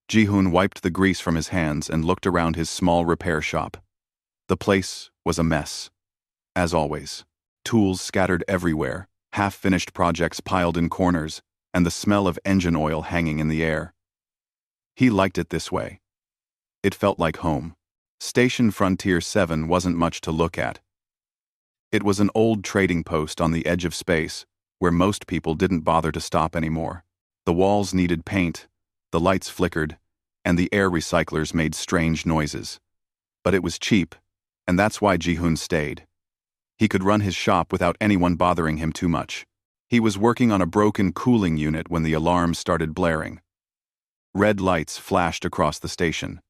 Ji-hoon wiped the grease from his hands and looked around his small repair shop. The place was a mess. As always, tools scattered everywhere, half-finished projects piled in corners, and the smell of engine oil hanging in the air. He liked it this way. It felt like home. Station Frontier 7 wasn't much to look at. It was an old trading post on the edge of space, where most people didn't bother to stop anymore. The walls needed paint, the lights flickered, and the air recyclers made strange noises. But it was cheap, and that's why Ji-hoon stayed. He could run his shop without anyone bothering him too much. He was working on a broken cooling unit when the alarm started blaring. Red lights flashed across the station.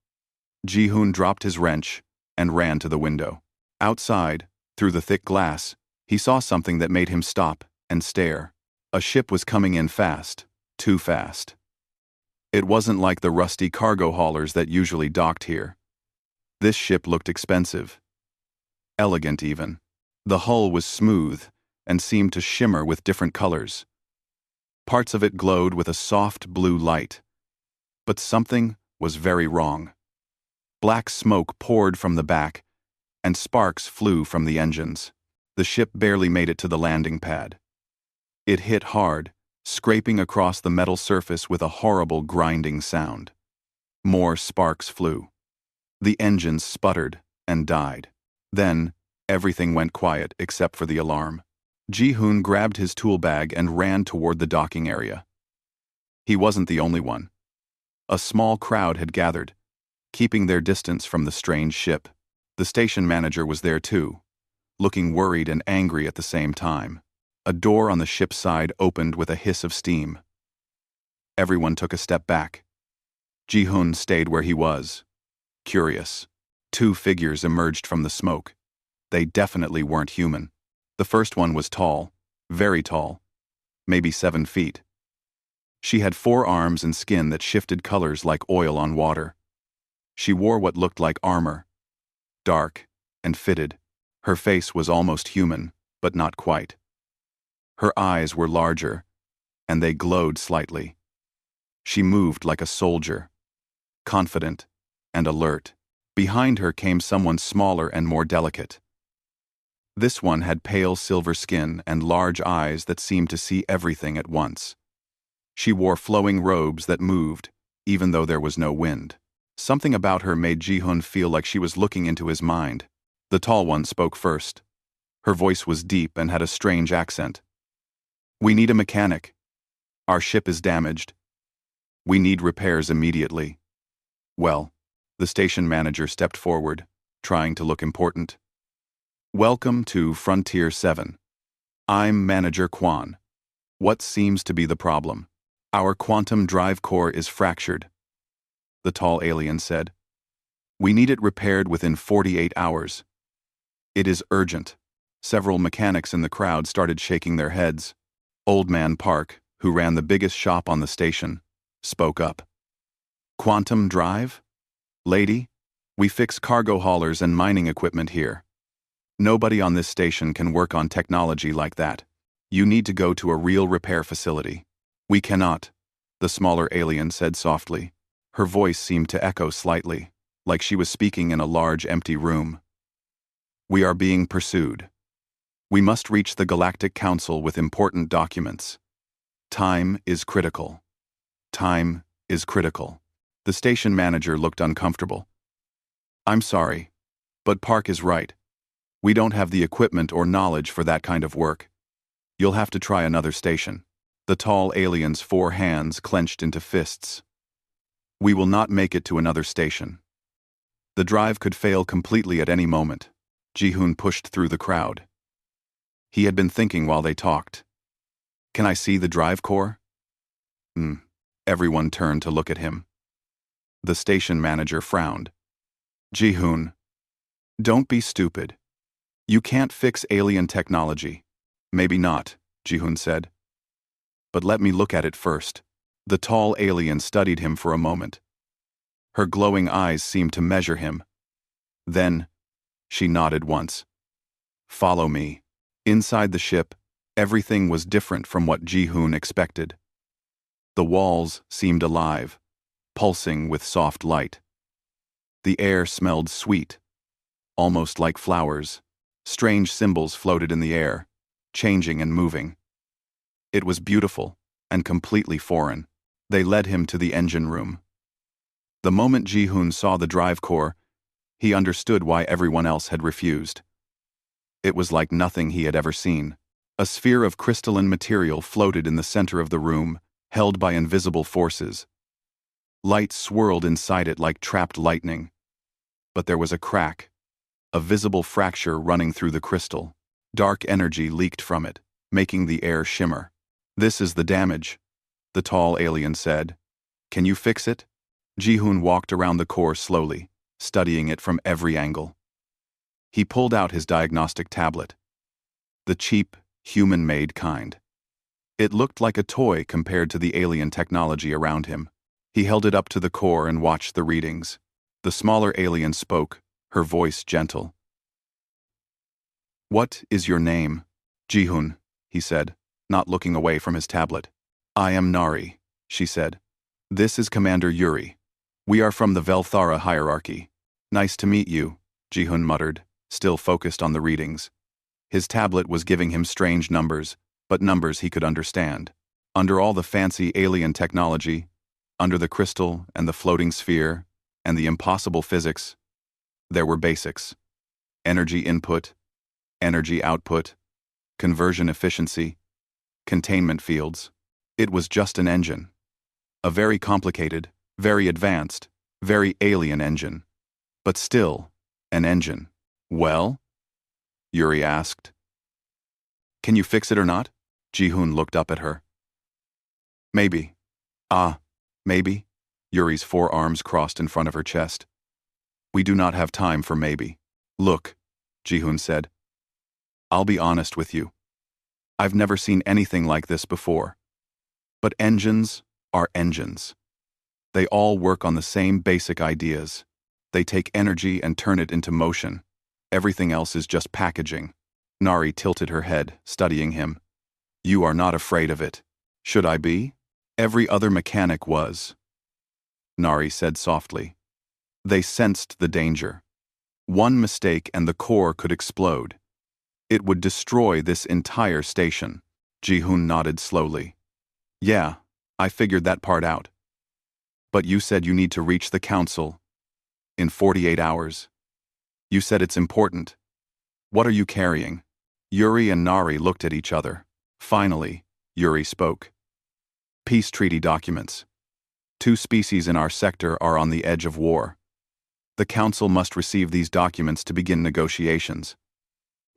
Ji-hoon dropped his wrench and ran to the window. Outside, through the thick glass, he saw something that made him stop and stare. A ship was coming in fast, too fast. It wasn't like the rusty cargo haulers that usually docked here. This ship looked expensive. Elegant even. The hull was smooth and seemed to shimmer with different colors. Parts of it glowed with a soft blue light. But something was very wrong. Black smoke poured from the back, and sparks flew from the engines. The ship barely made it to the landing pad. It hit hard, scraping across the metal surface with a horrible grinding sound. More sparks flew. The engines sputtered and died. Then, everything went quiet except for the alarm. Ji-hoon grabbed his tool bag and ran toward the docking area. He wasn't the only one. A small crowd had gathered, keeping their distance from the strange ship. The station manager was there too, looking worried and angry at the same time. A door on the ship's side opened with a hiss of steam. Everyone took a step back. Ji-hoon stayed where he was, curious. Two figures emerged from the smoke. They definitely weren't human. The first one was tall, very tall, maybe 7 feet. She had 4 arms and skin that shifted colors like oil on water. She wore what looked like armor, dark and fitted. Her face was almost human, but not quite. Her eyes were larger, and they glowed slightly. She moved like a soldier, confident and alert. Behind her came someone smaller and more delicate. This one had pale silver skin and large eyes that seemed to see everything at once. She wore flowing robes that moved, even though there was no wind. Something about her made Ji-hoon feel like she was looking into his mind. The tall one spoke first. Her voice was deep and had a strange accent. "We need a mechanic. Our ship is damaged. We need repairs immediately." Well, the station manager stepped forward, trying to look important. "Welcome to Frontier 7. I'm Manager Kwan. What seems to be the problem?" "Our quantum drive core is fractured," the tall alien said. "We need it repaired within 48 hours. It is urgent." Several mechanics in the crowd started shaking their heads. Old Man Park, who ran the biggest shop on the station, spoke up. "Quantum drive? Lady, we fix cargo haulers and mining equipment here. Nobody on this station can work on technology like that. You need to go to a real repair facility." "We cannot," the smaller alien said softly. Her voice seemed to echo slightly, like she was speaking in a large empty room. "We are being pursued. We must reach the Galactic Council with important documents. Time is critical. Time is critical." The station manager looked uncomfortable. "I'm sorry, but Park is right. We don't have the equipment or knowledge for that kind of work. You'll have to try another station." The tall alien's 4 hands clenched into fists. "We will not make it to another station. The drive could fail completely at any moment." Ji-hoon pushed through the crowd. He had been thinking while they talked. "Can I see the drive core?" Everyone turned to look at him. The station manager frowned. "Ji-hoon, don't be stupid. You can't fix alien technology." "Maybe not," Ji-hoon said. "But let me look at it first." The tall alien studied him for a moment. Her glowing eyes seemed to measure him. Then, she nodded once. "Follow me." Inside the ship, everything was different from what Ji-hoon expected. The walls seemed alive. pulsing with soft light. The air smelled sweet, almost like flowers. Strange symbols floated in the air, changing and moving. It was beautiful and completely foreign. They led him to the engine room. The moment Ji-hoon saw the drive core, he understood why everyone else had refused. It was like nothing he had ever seen. A sphere of crystalline material floated in the center of the room, held by invisible forces. Light swirled inside it like trapped lightning. But there was a crack, a visible fracture running through the crystal. Dark energy leaked from it, making the air shimmer. "This is the damage," the tall alien said. "Can you fix it?" Ji-hoon walked around the core slowly, studying it from every angle. He pulled out his diagnostic tablet. The cheap, human-made kind. It looked like a toy compared to the alien technology around him. He held it up to the core and watched the readings. The smaller alien spoke, her voice gentle. "What is your name?" "Ji-hoon," he said, not looking away from his tablet. "I am Nari," she said. "This is Commander Yuri. We are from the Velthara hierarchy." "Nice to meet you," Ji-hoon muttered, still focused on the readings. His tablet was giving him strange numbers, but numbers he could understand. Under all the fancy alien technology, under the crystal and the floating sphere, and the impossible physics, there were basics. Energy input, energy output, conversion efficiency, containment fields. It was just an engine. A very complicated, very advanced, very alien engine. But still, an engine. "Well?" Yuri asked. "Can you fix it or not?" Ji-hoon looked up at her. "Maybe." "Ah, maybe?" Yuri's forearms crossed in front of her chest. "We do not have time for maybe. Look," Ji-hoon said. "I'll be honest with you. I've never seen anything like this before. But engines are engines. They all work on the same basic ideas. They take energy and turn it into motion. Everything else is just packaging." Nari tilted her head, studying him. "You are not afraid of it. Should I be? Every other mechanic was." Nari said softly. They sensed the danger. One mistake and the core could explode. It would destroy this entire station. Ji-hoon nodded slowly. "Yeah, I figured that part out. But you said you need to reach the council in 48 hours. You said it's important. What are you carrying?" Yuri and Nari looked at each other. Finally, Yuri spoke. "Peace treaty documents. 2 species in our sector are on the edge of war. The council must receive these documents to begin negotiations.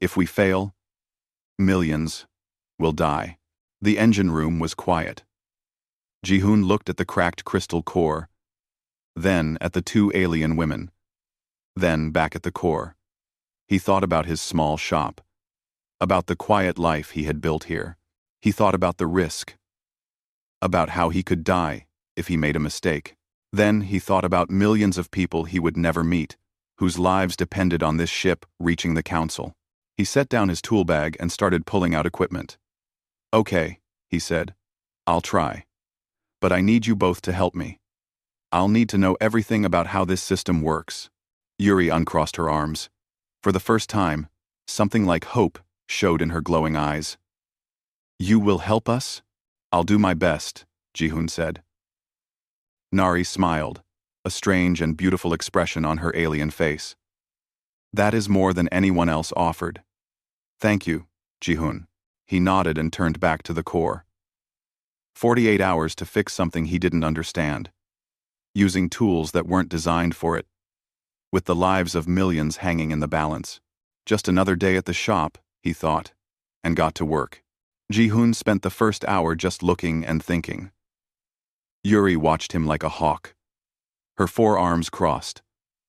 If we fail, millions will die." The engine room was quiet. Ji-hoon looked at the cracked crystal core, then at the 2 alien women, then back at the core. He thought about his small shop, about the quiet life he had built here. He thought about the risk, about how he could die if he made a mistake. Then he thought about millions of people he would never meet, whose lives depended on this ship reaching the council. He set down his tool bag and started pulling out equipment. "Okay," he said, "I'll try. But I need you both to help me. I'll need to know everything about how this system works." Yuri uncrossed her arms. For the first time, something like hope showed in her glowing eyes. "You will help us?" "I'll do my best," Ji-hoon said. Nari smiled, a strange and beautiful expression on her alien face. "That is more than anyone else offered. Thank you, Ji-hoon." He nodded and turned back to the core. 48 hours to fix something he didn't understand. Using tools that weren't designed for it. With the lives of millions hanging in the balance. Just another day at the shop, he thought, and got to work. Ji-hoon spent the first hour just looking and thinking. Yuri watched him like a hawk. Her forearms crossed,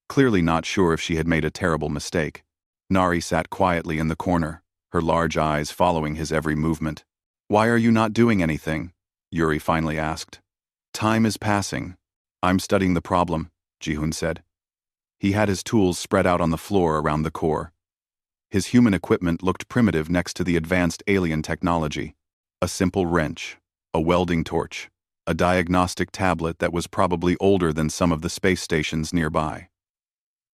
clearly not sure if she had made a terrible mistake. Nari sat quietly in the corner, her large eyes following his every movement. "Why are you not doing anything?" Yuri finally asked. "Time is passing. I'm studying the problem," Ji-hoon said. He had his tools spread out on the floor around the core. His human equipment looked primitive next to the advanced alien technology. A simple wrench, a welding torch, a diagnostic tablet that was probably older than some of the space stations nearby.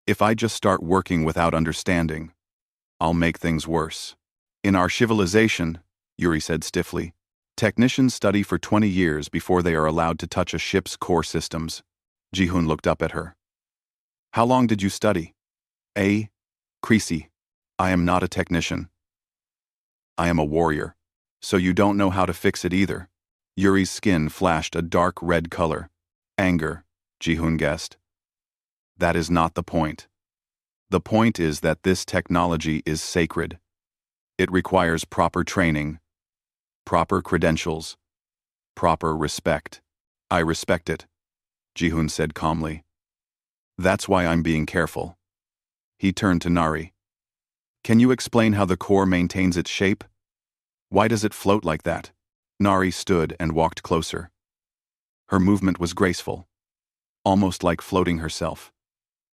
If I just start working without understanding, I'll make things worse. In our civilization, Yuri said stiffly, technicians study for 20 years before they are allowed to touch a ship's core systems. Ji-hoon looked up at her. How long did you study? Creasy. I am not a technician. I am a warrior. So you don't know how to fix it either. Yuri's skin flashed a dark red color. Anger, Ji-hoon guessed. That is not the point. The point is that this technology is sacred. It requires proper training, proper credentials, proper respect. I respect it, Ji-hoon said calmly. That's why I'm being careful. He turned to Nari. Can you explain how the core maintains its shape? Why does it float like that? Nari stood and walked closer. Her movement was graceful, almost like floating herself.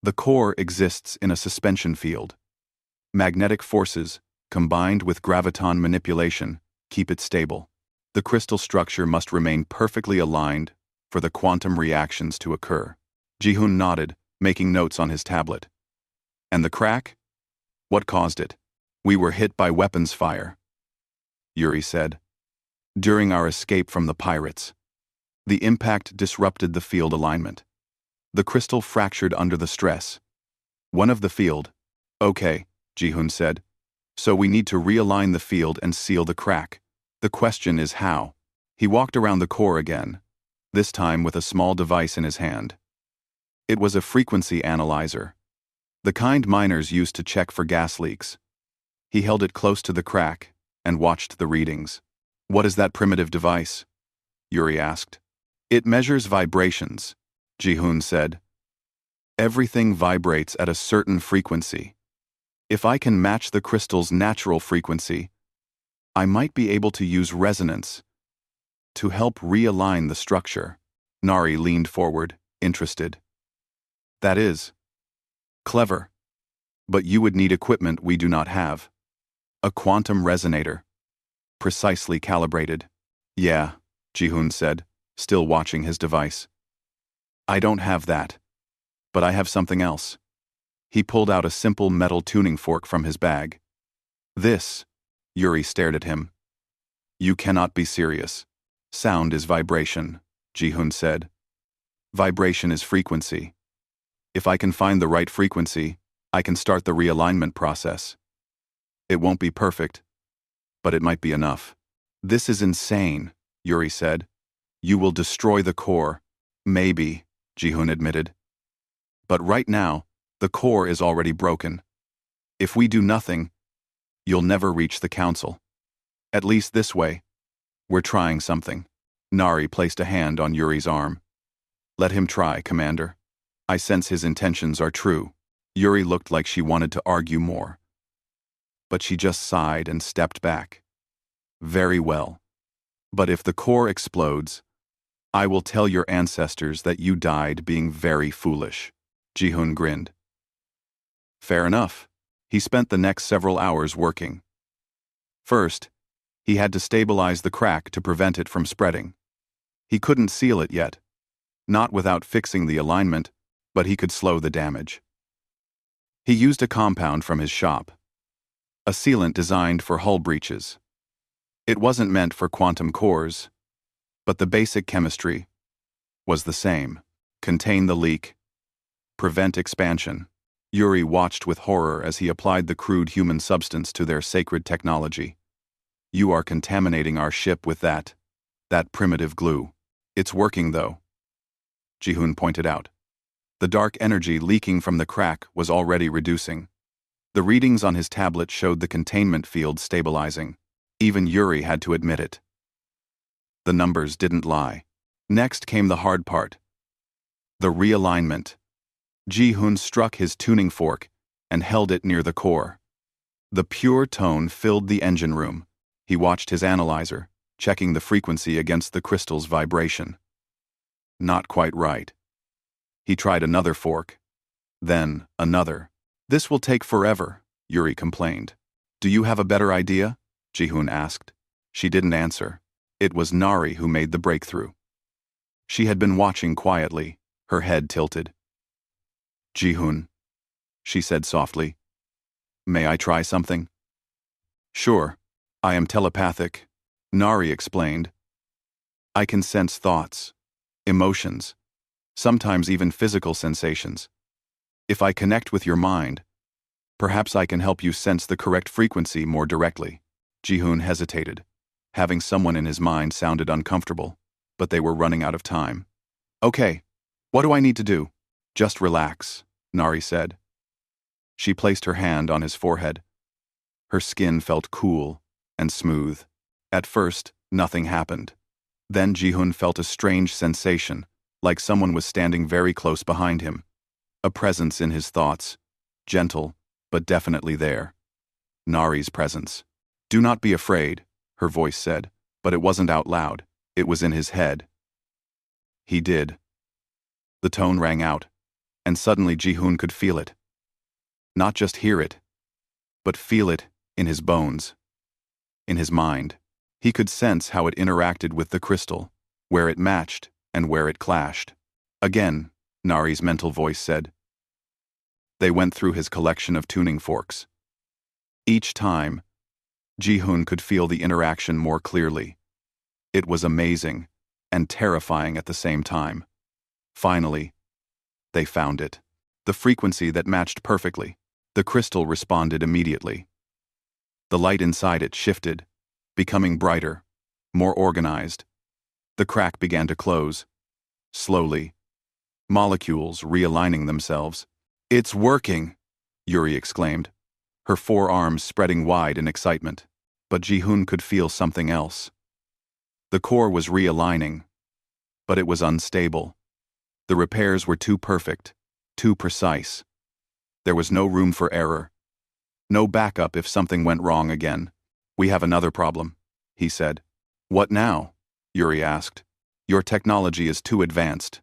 The core exists in a suspension field. Magnetic forces, combined with graviton manipulation, keep it stable. The crystal structure must remain perfectly aligned for the quantum reactions to occur. Ji-hoon nodded, making notes on his tablet. And the crack? What caused it? We were hit by weapons fire, Yuri said. During our escape from the pirates. The impact disrupted the field alignment. The crystal fractured under the stress. One of the field. Okay, Ji-hoon said. So we need to realign the field and seal the crack. The question is how. He walked around the core again, this time with a small device in his hand. It was a frequency analyzer, the kind miners used to check for gas leaks. He held it close to the crack and watched the readings. What is that primitive device? Yuri asked. It measures vibrations, Ji-hoon said. Everything vibrates at a certain frequency. If I can match the crystal's natural frequency, I might be able to use resonance to help realign the structure. Nari leaned forward, interested. That is clever. But you would need equipment we do not have. A quantum resonator. Precisely calibrated. Yeah, Ji-hoon said, still watching his device. I don't have that. But I have something else. He pulled out a simple metal tuning fork from his bag. This, Yuri stared at him. You cannot be serious. Sound is vibration, Ji-hoon said. Vibration is frequency. If I can find the right frequency, I can start the realignment process. It won't be perfect, but it might be enough. This is insane, Yuri said. You will destroy the core. Maybe, Ji-hoon admitted. But right now, the core is already broken. If we do nothing, you'll never reach the council. At least this way. We're trying something. Nari placed a hand on Yuri's arm. Let him try, Commander. I sense his intentions are true. Yuri looked like she wanted to argue more. But she just sighed and stepped back. Very well. But if the core explodes, I will tell your ancestors that you died being very foolish. Ji-hoon grinned. Fair enough. He spent the next several hours working. First, he had to stabilize the crack to prevent it from spreading. He couldn't seal it yet. Not without fixing the alignment, but he could slow the damage. He used a compound from his shop. A sealant designed for hull breaches. It wasn't meant for quantum cores, but the basic chemistry was the same. Contain the leak. Prevent expansion. Yuri watched with horror as he applied the crude human substance to their sacred technology. You are contaminating our ship with that primitive glue. It's working though, Ji-hoon pointed out. The dark energy leaking from the crack was already reducing. The readings on his tablet showed the containment field stabilizing. Even Yuri had to admit it. The numbers didn't lie. Next came the hard part. The realignment. Ji-hoon struck his tuning fork and held it near the core. The pure tone filled the engine room. He watched his analyzer, checking the frequency against the crystal's vibration. Not quite right. He tried another fork. Then another. This will take forever, Yuri complained. Do you have a better idea? Ji-hoon asked. She didn't answer. It was Nari who made the breakthrough. She had been watching quietly, her head tilted. "Ji-hoon," she said softly. "May I try something?" "Sure. I am telepathic," Nari explained. "I can sense thoughts, emotions, sometimes even physical sensations. If I connect with your mind, perhaps I can help you sense the correct frequency more directly." Ji-hoon hesitated. Having someone in his mind sounded uncomfortable, but they were running out of time. "Okay, what do I need to do?" "Just relax," Nari said. She placed her hand on his forehead. Her skin felt cool and smooth. At first, nothing happened. Then Ji-hoon felt a strange sensation, like someone was standing very close behind him. A presence in his thoughts, gentle, but definitely there. Nari's presence. "Do not be afraid," her voice said, but it wasn't out loud, it was in his head. He did. The tone rang out, and suddenly Ji-hoon could feel it. Not just hear it, but feel it in his bones, in his mind. He could sense how it interacted with the crystal, where it matched and where it clashed. "Again," Nari's mental voice said. They went through his collection of tuning forks. Each time, Ji-hoon could feel the interaction more clearly. It was amazing and terrifying at the same time. Finally, they found it. The frequency that matched perfectly. The crystal responded immediately. The light inside it shifted, becoming brighter, more organized. The crack began to close. Slowly, molecules realigning themselves. "It's working!" Yuri exclaimed, her forearms spreading wide in excitement. But Ji-hoon could feel something else. The core was realigning, but it was unstable. The repairs were too perfect, too precise. There was no room for error. No backup if something went wrong again. "We have another problem," he said. "What now?" Yuri asked. "Your technology is too advanced,"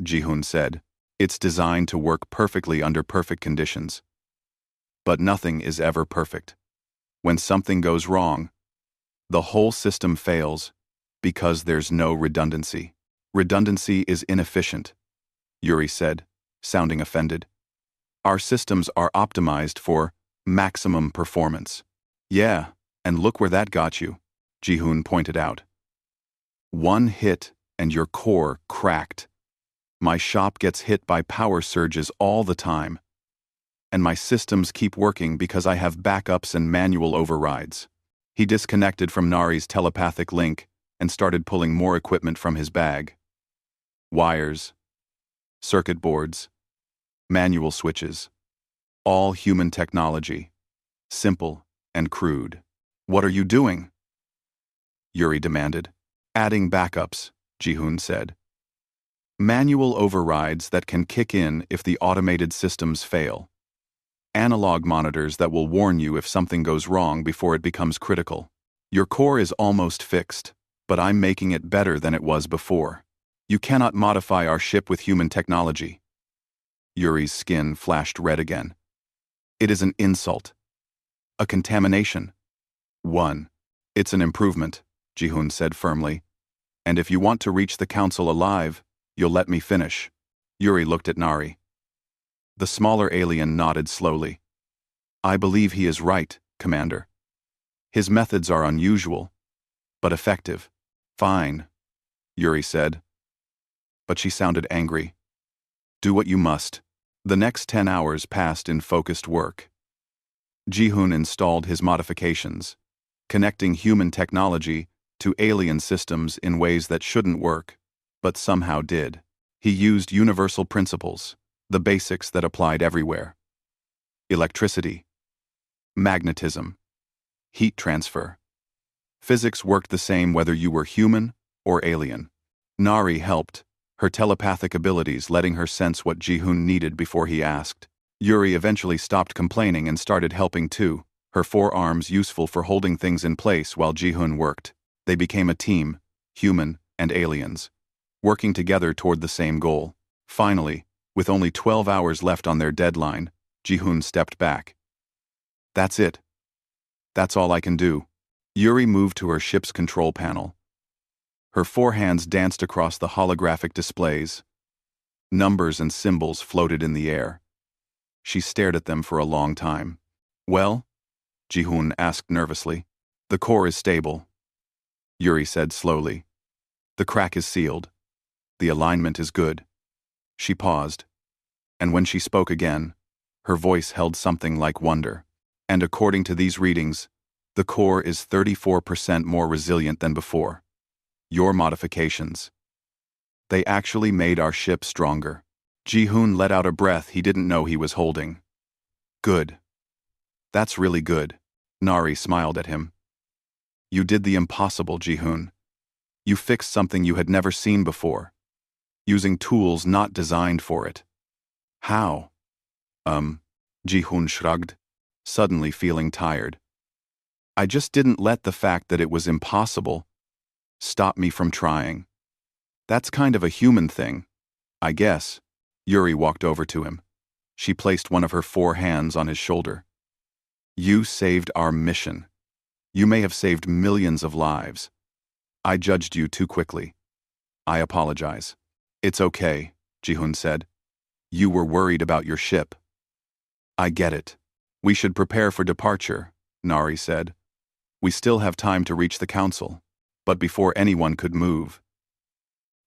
Ji-hoon said. "It's designed to work perfectly under perfect conditions. But nothing is ever perfect. When something goes wrong, the whole system fails because there's no redundancy. Redundancy is inefficient," Yuri said, sounding offended. "Our systems are optimized for maximum performance." "Yeah, and look where that got you," Ji-hoon pointed out. "One hit and your core cracked. My shop gets hit by power surges all the time. And my systems keep working because I have backups and manual overrides." He disconnected from Nari's telepathic link and started pulling more equipment from his bag. Wires, circuit boards, manual switches, all human technology, simple and crude. "What are you doing?" Yuri demanded. "Adding backups," Ji-hoon said. "Manual overrides that can kick in if the automated systems fail. Analog monitors that will warn you if something goes wrong before it becomes critical. Your core is almost fixed, but I'm making it better than it was before. You cannot modify our ship with human technology." Yuri's skin flashed red again. "It is an insult. A contamination." It's an improvement," Ji-hoon said firmly. "And if you want to reach the council alive, you'll let me finish." Yuri looked at Nari. The smaller alien nodded slowly. "I believe he is right, Commander. His methods are unusual, but effective." "Fine," Yuri said. But she sounded angry. "Do what you must." The next 10 hours passed in focused work. Ji-hoon installed his modifications, connecting human technology to alien systems in ways that shouldn't work, but somehow did. He used universal principles, the basics that applied everywhere. Electricity, magnetism, heat transfer. Physics worked the same whether you were human or alien. Nari helped, her telepathic abilities letting her sense what Ji-hoon needed before he asked. Yuri eventually stopped complaining and started helping too, her forearms useful for holding things in place while Ji-hoon worked. They became a team, human and aliens, working together toward the same goal. Finally, with only 12 hours left on their deadline, Ji-hoon stepped back. "That's it. That's all I can do." Yuri moved to her ship's control panel. Her four hands danced across the holographic displays. Numbers and symbols floated in the air. She stared at them for a long time. "Well?" Ji-hoon asked nervously. "The core is stable," Yuri said slowly. "The crack is sealed. The alignment is good." She paused, and when she spoke again, her voice held something like wonder. "And according to these readings, the core is 34% more resilient than before. Your modifications. They actually made our ship stronger." Ji-hoon let out a breath he didn't know he was holding. "Good. That's really good." Nari smiled at him. "You did the impossible, Ji-hoon. You fixed something you had never seen before, using tools not designed for it." "How?" Ji-hoon shrugged, suddenly feeling tired. "I just didn't let the fact that it was impossible stop me from trying. That's kind of a human thing, I guess." Yuri walked over to him. She placed one of her four hands on his shoulder. "You saved our mission. You may have saved millions of lives. I judged you too quickly. I apologize." "It's okay," Ji-hoon said. "You were worried about your ship." "I get it. We should prepare for departure," Nari said. "We still have time to reach the council." But before anyone could move,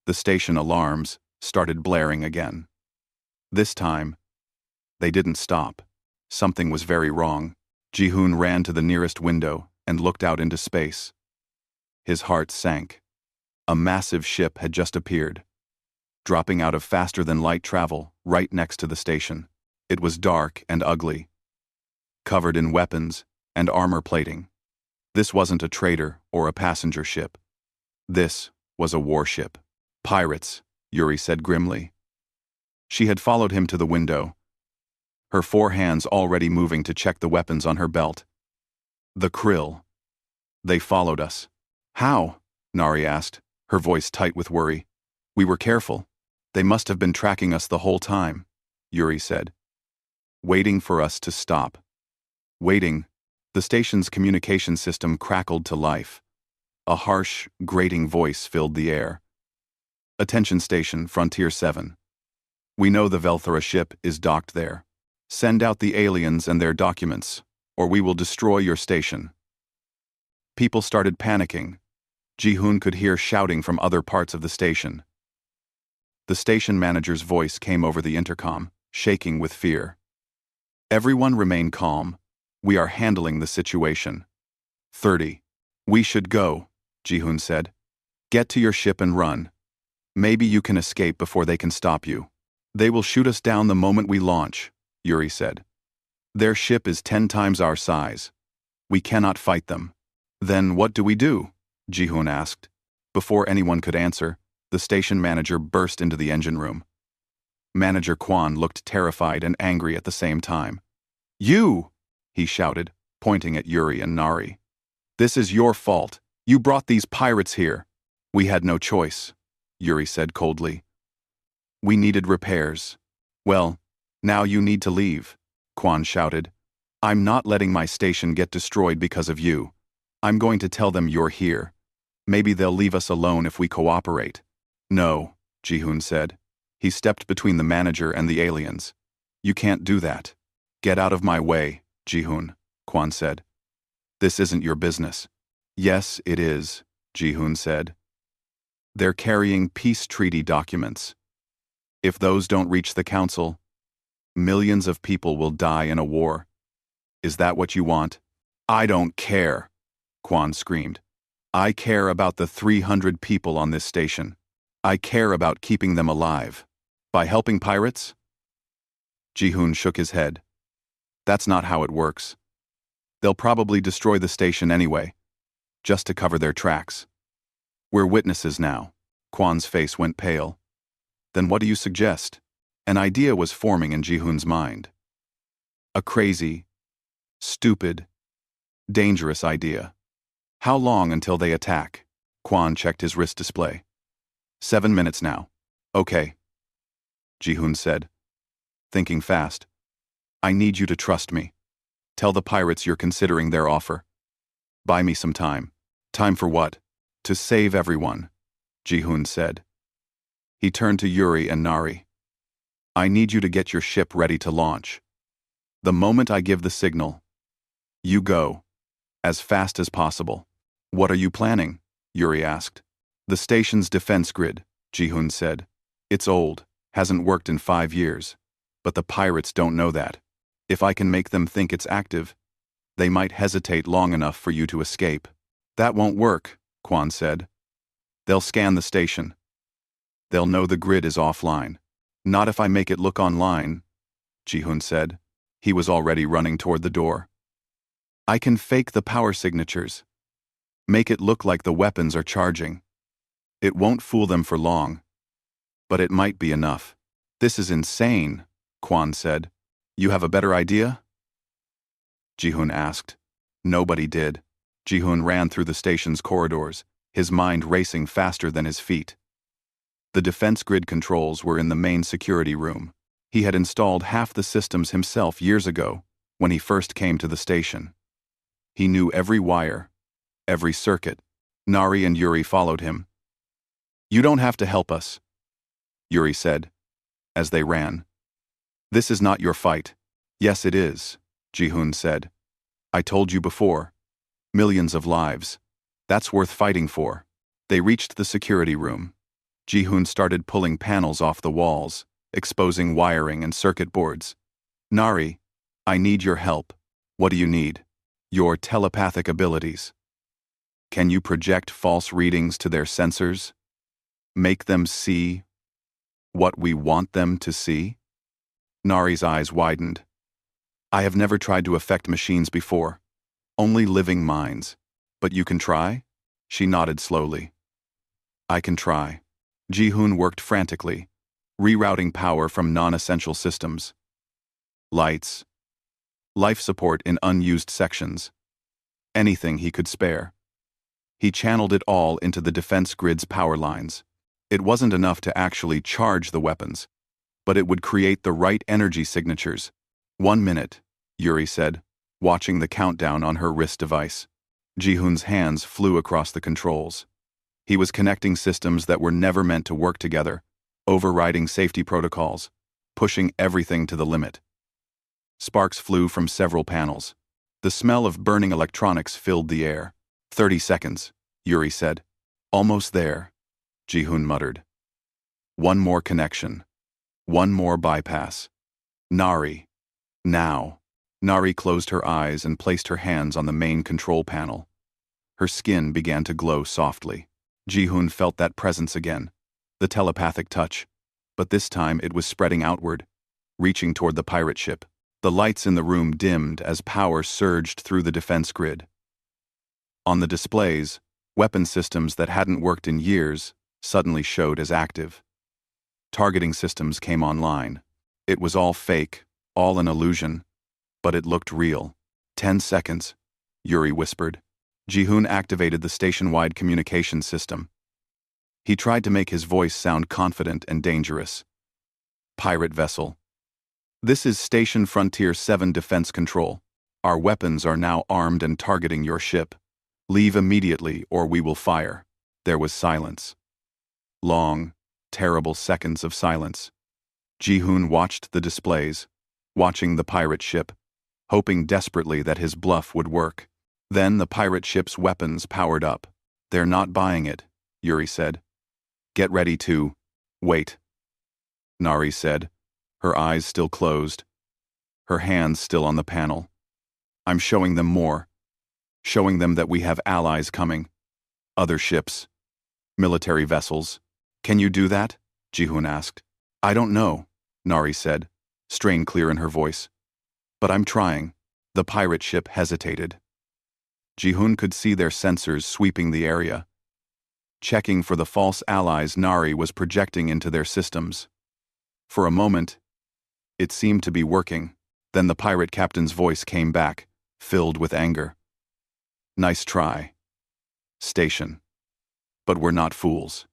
the station alarms started blaring again. This time, they didn't stop. Something was very wrong. Ji-hoon ran to the nearest window and looked out into space. His heart sank. A massive ship had just appeared, dropping out of faster-than-light travel right next to the station. It was dark and ugly, covered in weapons and armor plating. This wasn't a trader or a passenger ship. This was a warship. "Pirates," Yuri said grimly. She had followed him to the window, her four hands already moving to check the weapons on her belt. "The Krill. They followed us." "How?" Nari asked, her voice tight with worry. "We were careful. They must have been tracking us the whole time," Yuri said. "Waiting for us to stop." Waiting. The station's communication system crackled to life. A harsh, grating voice filled the air. "Attention Station, Frontier 7. We know the Velthora ship is docked there. Send out the aliens and their documents, or we will destroy your station." People started panicking. Ji-hoon could hear shouting from other parts of the station. The station manager's voice came over the intercom, shaking with fear. "Everyone remain calm. We are handling the situation." 30. "We should go," Ji-hoon said. "Get to your ship and run. Maybe you can escape before they can stop you." "They will shoot us down the moment we launch," Yuri said. "Their ship is 10 times our size. We cannot fight them." "Then what do we do?" Ji-hoon asked. Before anyone could answer, the station manager burst into the engine room. Manager Kwon looked terrified and angry at the same time. "You!" he shouted, pointing at Yuri and Nari. "This is your fault. You brought these pirates here." "We had no choice," Yuri said coldly. "We needed repairs." "Well, now you need to leave," Kwon shouted. "I'm not letting my station get destroyed because of you. I'm going to tell them you're here. Maybe they'll leave us alone if we cooperate." "No," Ji-hoon said. He stepped between the manager and the aliens. "You can't do that." "Get out of my way, Ji-hoon," Kwon said. "This isn't your business." "Yes, it is," Ji-hoon said. "They're carrying peace treaty documents. If those don't reach the council, millions of people will die in a war. Is that what you want?" "I don't care," Kwon screamed. "I care about the 300 people on this station. I care about keeping them alive. By helping pirates?" Ji-hoon shook his head. "That's not how it works. They'll probably destroy the station anyway, just to cover their tracks. We're witnesses now." Kwon's face went pale. "Then what do you suggest?" An idea was forming in Ji-hoon's mind. A crazy, stupid, dangerous idea. "How long until they attack?" Kwon checked his wrist display. 7 minutes now." "Okay," Ji-hoon said, thinking fast. "I need you to trust me. Tell the pirates you're considering their offer. Buy me some time." "Time for what?" "To save everyone. Ji-hoon said. He turned to Yuri and Nari. I need you to get your ship ready to launch. The moment I give the signal, you go. As fast as possible. What are you planning? Yuri asked. The station's defense grid, Ji-hoon said. It's old, hasn't worked in 5 years. But the pirates don't know that. If I can make them think it's active, they might hesitate long enough for you to escape. That won't work, Kwon said. They'll scan the station. They'll know the grid is offline. Not if I make it look online, Ji-hoon said. He was already running toward the door. I can fake the power signatures. Make it look like the weapons are charging. It won't fool them for long. But it might be enough. This is insane, Kwon said. You have a better idea? Ji-hoon asked. Nobody did. Ji-hoon ran through the station's corridors, his mind racing faster than his feet. The defense grid controls were in the main security room. He had installed half the systems himself years ago, when he first came to the station. He knew every wire, every circuit. Nari and Yuri followed him. You don't have to help us, Yuri said, as they ran. This is not your fight. Yes, it is, Ji-hoon said. I told you before. Millions of lives. That's worth fighting for. They reached the security room. Ji-hoon started pulling panels off the walls, exposing wiring and circuit boards. Nari, I need your help. What do you need? Your telepathic abilities. Can you project false readings to their sensors? Make them see what we want them to see? Nari's eyes widened. I have never tried to affect machines before. Only living minds. But you can try? She nodded slowly. I can try. Ji-hoon worked frantically, rerouting power from non-essential systems. Lights. Life support in unused sections. Anything he could spare. He channeled it all into the defense grid's power lines. It wasn't enough to actually charge the weapons, but it would create the right energy signatures. 1 minute, Yuri said, watching the countdown on her wrist device. Ji-hoon's hands flew across the controls. He was connecting systems that were never meant to work together, overriding safety protocols, pushing everything to the limit. Sparks flew from several panels. The smell of burning electronics filled the air. 30 seconds, Yuri said. Almost there, Ji-hoon muttered. One more connection. One more bypass. Nari. Now. Nari closed her eyes and placed her hands on the main control panel. Her skin began to glow softly. Ji-hoon felt that presence again, the telepathic touch, but this time it was spreading outward, reaching toward the pirate ship. The lights in the room dimmed as power surged through the defense grid. On the displays, weapon systems that hadn't worked in years suddenly showed as active. Targeting systems came online. It was all fake, all an illusion, but it looked real. 10 seconds, Yuri whispered. Ji-hoon activated the station-wide communication system. He tried to make his voice sound confident and dangerous. Pirate vessel. This is Station Frontier 7 Defense Control. Our weapons are now armed and targeting your ship. Leave immediately or we will fire. There was silence. Long, terrible seconds of silence. Ji-hoon watched the displays, watching the pirate ship, hoping desperately that his bluff would work. Then the pirate ship's weapons powered up. They're not buying it, Yuri said. Get ready to wait, Nari said, her eyes still closed, her hands still on the panel. I'm showing them more. Showing them that we have allies coming. Other ships. Military vessels. Can you do that? Ji-hoon asked. I don't know, Nari said, strain clear in her voice. But I'm trying. The pirate ship hesitated. Ji-hoon could see their sensors sweeping the area, checking for the false allies Nari was projecting into their systems. For a moment, it seemed to be working. Then the pirate captain's voice came back, filled with anger. Nice try. Station. But we're not fools.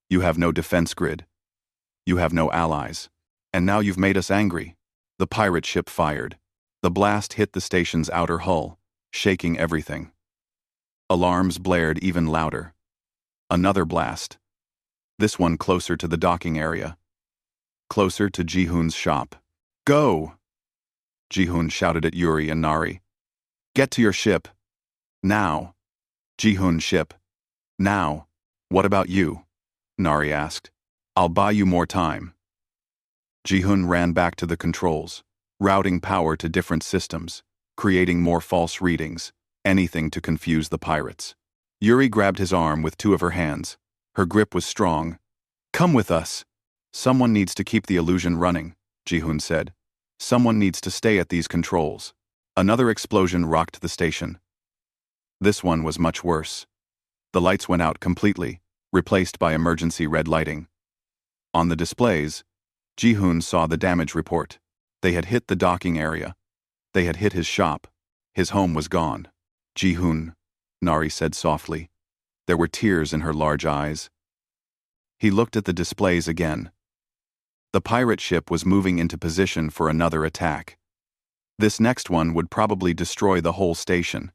You have no defense grid. You have no allies. And now you've made us angry. The pirate ship fired. The blast hit the station's outer hull, shaking everything. Alarms blared even louder. Another blast, This one closer to the docking area. Closer to Ji-hoon's shop. Go! Ji-hoon shouted at Yuri and Nari. Get to your ship. Now. Ji-hoon's ship. Now. What about you? Nari asked. I'll buy you more time. Ji-hoon ran back to the controls, routing power to different systems, creating more false readings, anything to confuse the pirates. Yuri grabbed his arm with two of her hands. Her grip was strong. Come with us. Someone needs to keep the illusion running, Ji-hoon said. Someone needs to stay at these controls. Another explosion rocked the station. This one was much worse. The lights went out completely, replaced by emergency red lighting. On the displays, Ji-hoon saw the damage report. They had hit the docking area. They had hit his shop. His home was gone. Ji-hoon, Nari said softly. There were tears in her large eyes. He looked at the displays again. The pirate ship was moving into position for another attack. This next one would probably destroy the whole station.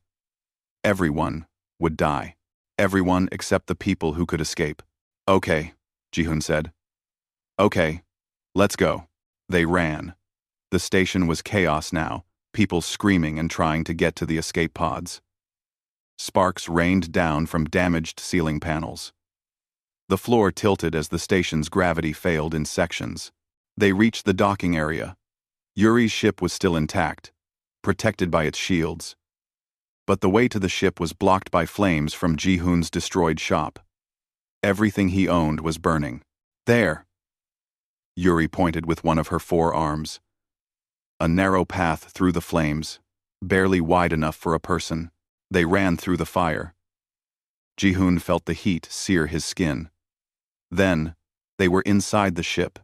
Everyone would die. Everyone except the people who could escape. Okay, Ji-hoon said. Okay, let's go. They ran. The station was chaos now, people screaming and trying to get to the escape pods. Sparks rained down from damaged ceiling panels. The floor tilted as the station's gravity failed in sections. They reached the docking area. Yuri's ship was still intact, protected by its shields. But the way to the ship was blocked by flames from Ji-hoon's destroyed shop. Everything he owned was burning. There! Yuri pointed with one of her 4 arms. A narrow path through the flames, barely wide enough for a person. They ran through the fire. Ji-hoon felt the heat sear his skin. Then, they were inside the ship,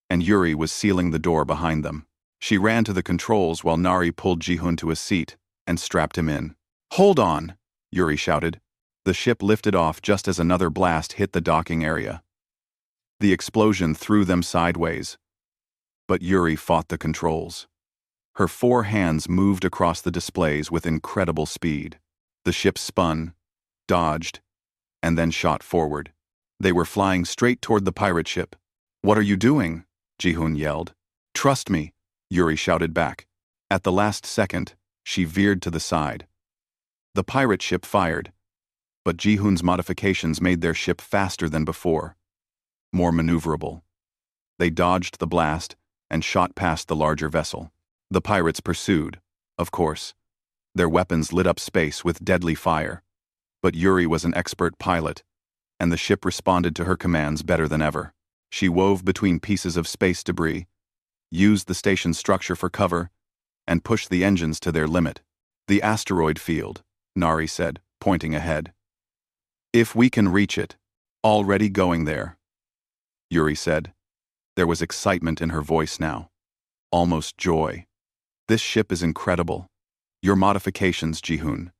and Yuri was sealing the door behind them. She ran to the controls while Nari pulled Ji-hoon to a seat and strapped him in. Hold on, Yuri shouted. The ship lifted off just as another blast hit the docking area. The explosion threw them sideways, but Yuri fought the controls. Her 4 hands moved across the displays with incredible speed. The ship spun, dodged, and then shot forward. They were flying straight toward the pirate ship. What are you doing? Ji-hoon yelled. Trust me, Yuri shouted back. At the last second, she veered to the side. The pirate ship fired, but Ji-hoon's modifications made their ship faster than before, more maneuverable. They dodged the blast and shot past the larger vessel. The pirates pursued, of course. Their weapons lit up space with deadly fire. But Yuri was an expert pilot, and the ship responded to her commands better than ever. She wove between pieces of space debris, used the station's structure for cover, and pushed the engines to their limit. The asteroid field, Nari said, pointing ahead. If we can reach it, already going there, Yuri said. There was excitement in her voice now, almost joy. This ship is incredible. Your modifications, Ji-hoon.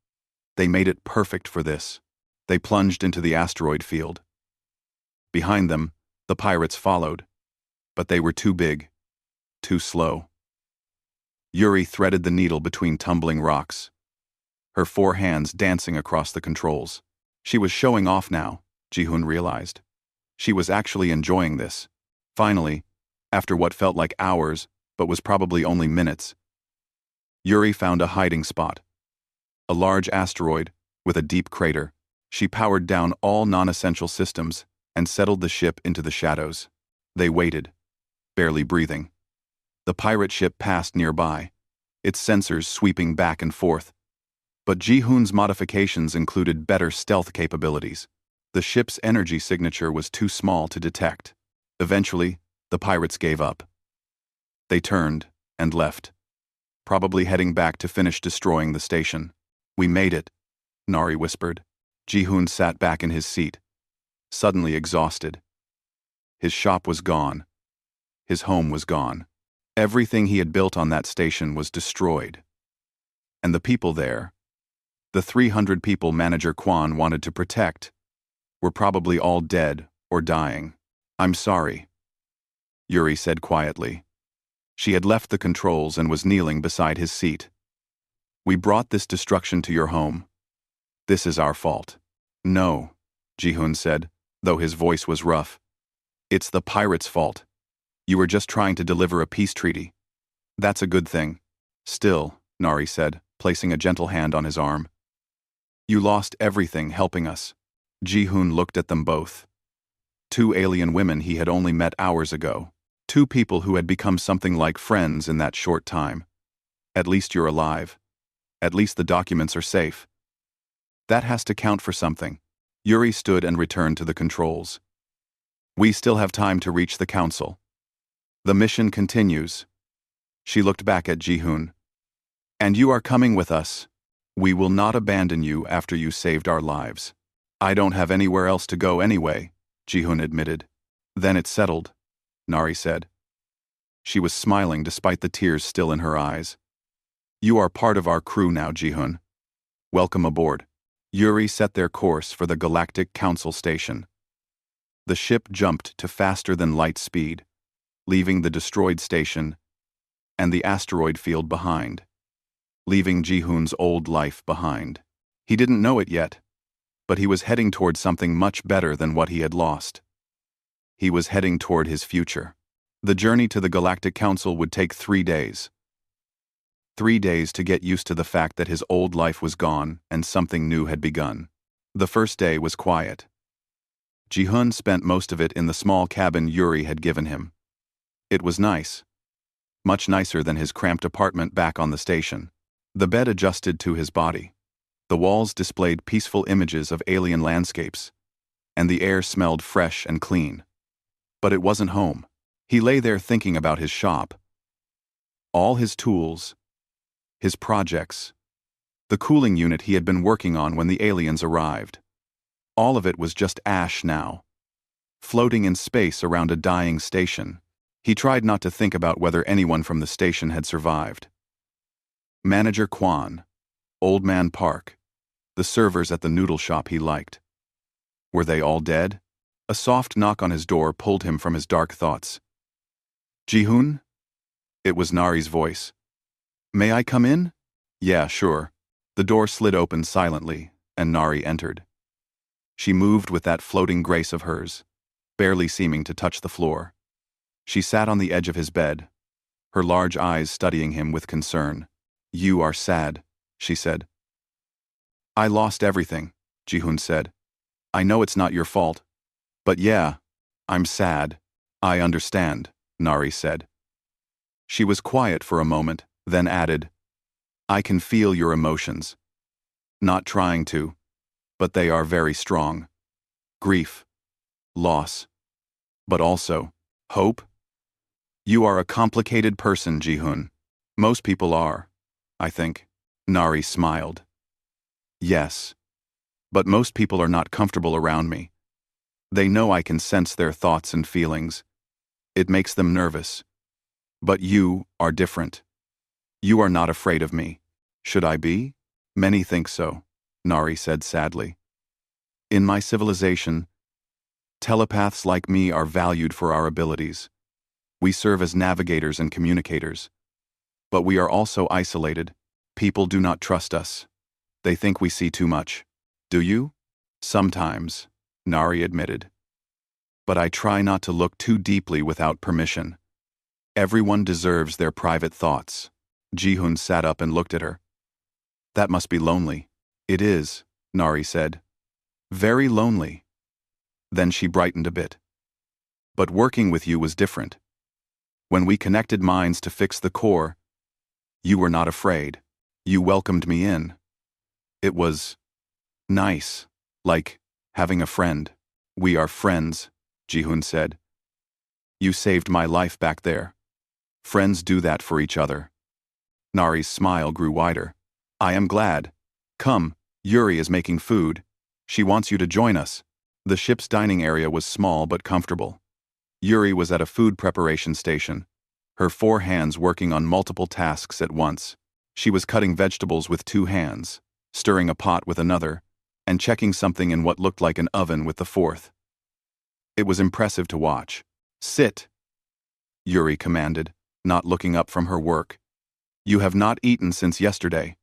They made it perfect for this. They plunged into the asteroid field. Behind them, the pirates followed, but they were too big, too slow. Yuri threaded the needle between tumbling rocks, her 4 hands dancing across the controls. She was showing off now, Ji-hoon realized. She was actually enjoying this. Finally, after what felt like hours, but was probably only minutes, Yuri found a hiding spot. A large asteroid with a deep crater. She powered down all non-essential systems and settled the ship into the shadows. They waited, barely breathing. The pirate ship passed nearby, its sensors sweeping back and forth. But Ji-hoon's modifications included better stealth capabilities. The ship's energy signature was too small to detect. Eventually, the pirates gave up. They turned and left, probably heading back to finish destroying the station. We made it, Nari whispered. Ji-hoon sat back in his seat, suddenly exhausted. His shop was gone. His home was gone. Everything he had built on that station was destroyed. And the people there, the 300 people Manager Kwan wanted to protect, were probably all dead or dying. I'm sorry, Yuri said quietly. She had left the controls and was kneeling beside his seat. We brought this destruction to your home. This is our fault. No, Ji-hoon said, though his voice was rough. It's the pirates' fault. You were just trying to deliver a peace treaty. That's a good thing. Still, Nari said, placing a gentle hand on his arm. You lost everything helping us. Ji-hoon looked at them both. Two alien women he had only met hours ago. Two people who had become something like friends in that short time. At least you're alive. At least the documents are safe. That has to count for something. Yuri stood and returned to the controls. We still have time to reach the council. The mission continues. She looked back at Ji-hoon. And you are coming with us. We will not abandon you after you saved our lives. I don't have anywhere else to go anyway, Ji-hoon admitted. Then it's settled, Nari said. She was smiling despite the tears still in her eyes. You are part of our crew now, Ji-hoon. Welcome aboard. Yuri set their course for the Galactic Council station. The ship jumped to faster-than-light speed, leaving the destroyed station and the asteroid field behind, leaving Ji-hoon's old life behind. He didn't know it yet, but he was heading toward something much better than what he had lost. He was heading toward his future. The journey to the Galactic Council would take 3 days. 3 days to get used to the fact that his old life was gone and something new had begun. The first day was quiet. Ji-hoon spent most of it in the small cabin Yuri had given him. It was nice. Much nicer than his cramped apartment back on the station. The bed adjusted to his body. The walls displayed peaceful images of alien landscapes, and the air smelled fresh and clean. But it wasn't home. He lay there thinking about his shop. All his tools, his projects, the cooling unit he had been working on when the aliens arrived. All of it was just ash now, floating in space around a dying station. He tried not to think about whether anyone from the station had survived. Manager Kwan, Old Man Park, the servers at the noodle shop he liked. Were they all dead? A soft knock on his door pulled him from his dark thoughts. Ji-hoon? It was Nari's voice. May I come in? Yeah, sure. The door slid open silently, and Nari entered. She moved with that floating grace of hers, barely seeming to touch the floor. She sat on the edge of his bed, her large eyes studying him with concern. You are sad, she said. I lost everything, Ji-hoon said. I know it's not your fault. But yeah, I'm sad. I understand, Nari said. She was quiet for a moment, then added, I can feel your emotions. Not trying to, but they are very strong. Grief, loss, but also hope. You are a complicated person, Ji-hoon. Most people are, I think. Nari smiled. Yes, but most people are not comfortable around me. They know I can sense their thoughts and feelings. It makes them nervous. But you are different. You are not afraid of me. Should I be? Many think so, Nari said sadly. In my civilization, telepaths like me are valued for our abilities. We serve as navigators and communicators. But we are also isolated. People do not trust us. They think we see too much. Do you? Sometimes, Nari admitted. But I try not to look too deeply without permission. Everyone deserves their private thoughts. Ji-hoon sat up and looked at her. That must be lonely. It is, Nari said. Very lonely. Then she brightened a bit. But working with you was different. When we connected minds to fix the core, you were not afraid. You welcomed me in. It was nice, like having a friend. We are friends, Ji-hoon said. You saved my life back there. Friends do that for each other. Nari's smile grew wider. I am glad. Come, Yuri is making food. She wants you to join us. The ship's dining area was small but comfortable. Yuri was at a food preparation station, her 4 hands working on multiple tasks at once. She was cutting vegetables with 2 hands, stirring a pot with another, and checking something in what looked like an oven with the 4th. It was impressive to watch. Sit, Yuri commanded, not looking up from her work. You have not eaten since yesterday.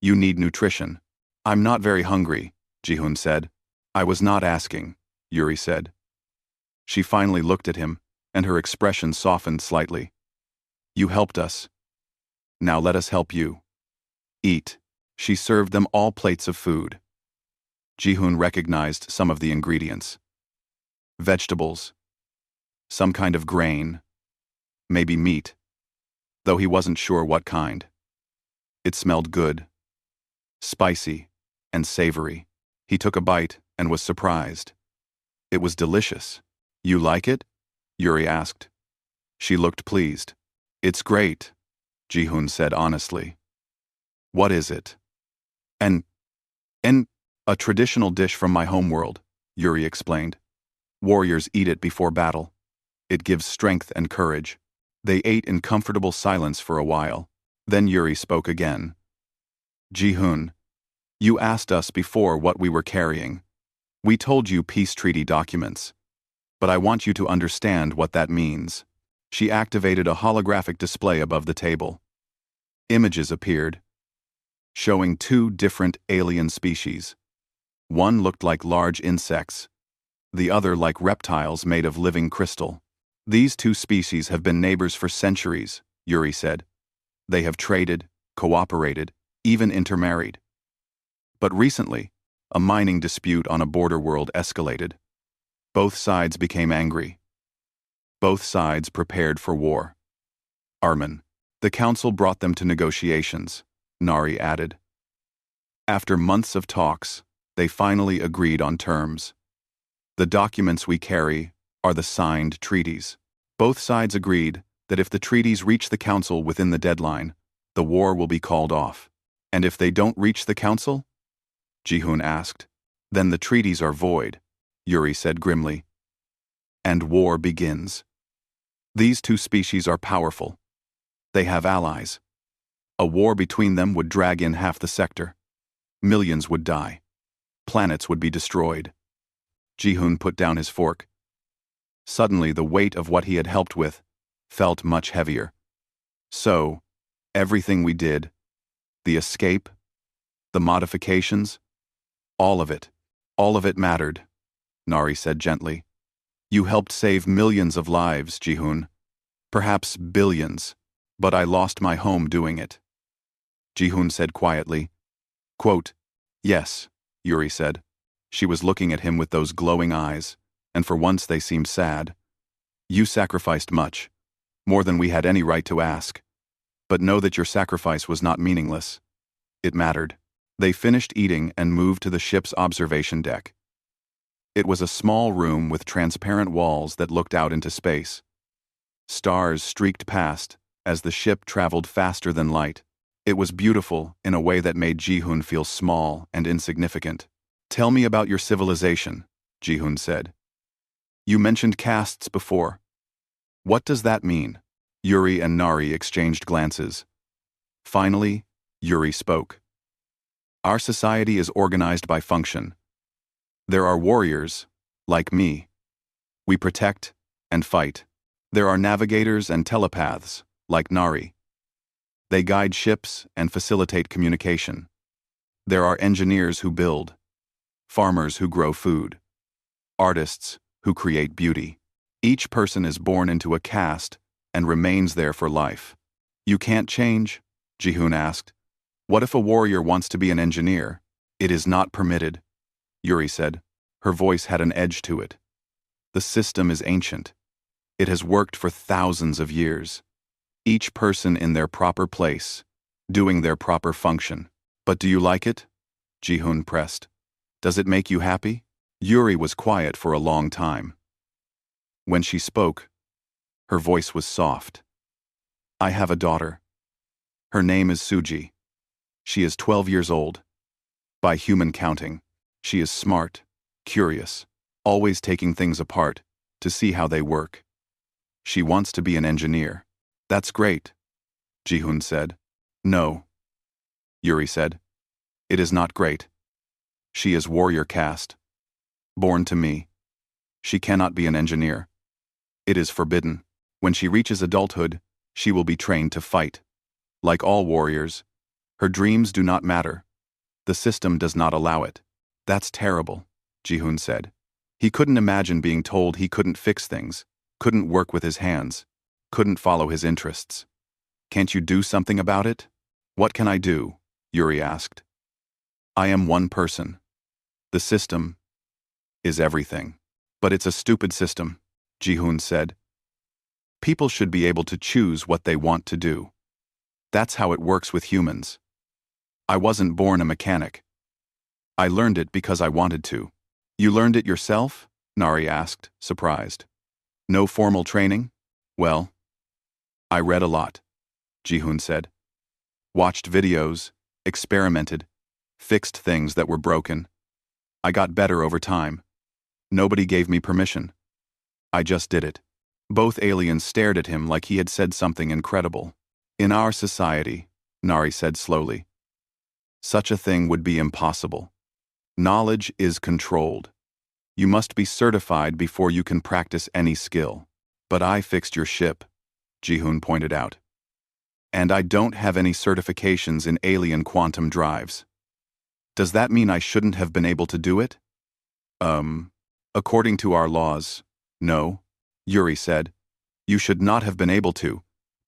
You need nutrition. I'm not very hungry, Ji-hoon said. I was not asking, Yuri said. She finally looked at him, and her expression softened slightly. You helped us. Now let us help you. Eat. She served them all plates of food. Ji-hoon recognized some of the ingredients. Vegetables. Some kind of grain. Maybe meat. Though he wasn't sure what kind. It smelled good. Spicy and savory. He took a bite and was surprised. It was delicious. You like it? Yuri asked. She looked pleased. It's great, Ji-hoon said honestly. What is it? And a traditional dish from my homeworld, Yuri explained. Warriors eat it before battle. It gives strength and courage. They ate in comfortable silence for a while. Then Yuri spoke again. Ji-hoon, you asked us before what we were carrying. We told you peace treaty documents. But I want you to understand what that means. She activated a holographic display above the table. Images appeared, showing two different alien species. One looked like large insects, the other like reptiles made of living crystal. These two species have been neighbors for centuries, Yuri said. They have traded, cooperated, even intermarried. But recently, a mining dispute on a border world escalated. Both sides became angry. Both sides prepared for war. Armin. The council brought them to negotiations, Nari added. After months of talks, they finally agreed on terms. The documents we carry are the signed treaties. Both sides agreed that if the treaties reach the council within the deadline, the war will be called off. And if they don't reach the council? Ji-hoon asked. Then the treaties are void, Yuri said grimly. And war begins. These two species are powerful. They have allies. A war between them would drag in half the sector. Millions would die. Planets would be destroyed. Ji-hoon put down his fork. Suddenly the weight of what he had helped with felt much heavier. So, everything we did, the escape, the modifications, all of it mattered, Nari said gently. You helped save millions of lives, Ji-hoon. Perhaps billions, but I lost my home doing it. Ji-hoon said quietly. Quote, Yes, Yuri said. She was looking at him with those glowing eyes, and for once they seemed sad. You sacrificed much, more than we had any right to ask. But know that your sacrifice was not meaningless. It mattered. They finished eating and moved to the ship's observation deck. It was a small room with transparent walls that looked out into space. Stars streaked past as the ship traveled faster than light. It was beautiful in a way that made Ji-hoon feel small and insignificant. Tell me about your civilization, Ji-hoon said. You mentioned castes before. What does that mean? Yuri and Nari exchanged glances. Finally, Yuri spoke. Our society is organized by function. There are warriors, like me. We protect and fight. There are navigators and telepaths, like Nari. They guide ships and facilitate communication. There are engineers who build, farmers who grow food, artists who create beauty. Each person is born into a caste and remains there for life. You can't change? Ji-hoon asked. What if a warrior wants to be an engineer? It is not permitted, Yuri said. Her voice had an edge to it. The system is ancient. It has worked for thousands of years. Each person in their proper place, doing their proper function. But do you like it? Ji-hoon pressed. Does it make you happy? Yuri was quiet for a long time. When she spoke, her voice was soft. I have a daughter. Her name is Suji. She is 12 years old. By human counting, she is smart, curious, always taking things apart to see how they work. She wants to be an engineer. That's great, Ji-hoon said. No, Yuri said. It is not great. She is warrior caste. Born to me. She cannot be an engineer. It is forbidden. When she reaches adulthood, she will be trained to fight. Like all warriors, her dreams do not matter. The system does not allow it. That's terrible, Ji-hoon said. He couldn't imagine being told he couldn't fix things, couldn't work with his hands, couldn't follow his interests. Can't you do something about it? What can I do? Yuri asked. I am one person. The system is everything. But it's a stupid system, Ji-hoon said. People should be able to choose what they want to do. That's how it works with humans. I wasn't born a mechanic. I learned it because I wanted to. You learned it yourself? Nari asked, surprised. No formal training? Well, I read a lot, Ji-hoon said. Watched videos, experimented, fixed things that were broken. I got better over time. Nobody gave me permission. I just did it. Both aliens stared at him like he had said something incredible. In our society, Nari said slowly, such a thing would be impossible. Knowledge is controlled. You must be certified before you can practice any skill. But I fixed your ship, Ji-hoon pointed out. And I don't have any certifications in alien quantum drives. Does that mean I shouldn't have been able to do it? According to our laws, no, Yuri said. You should not have been able to,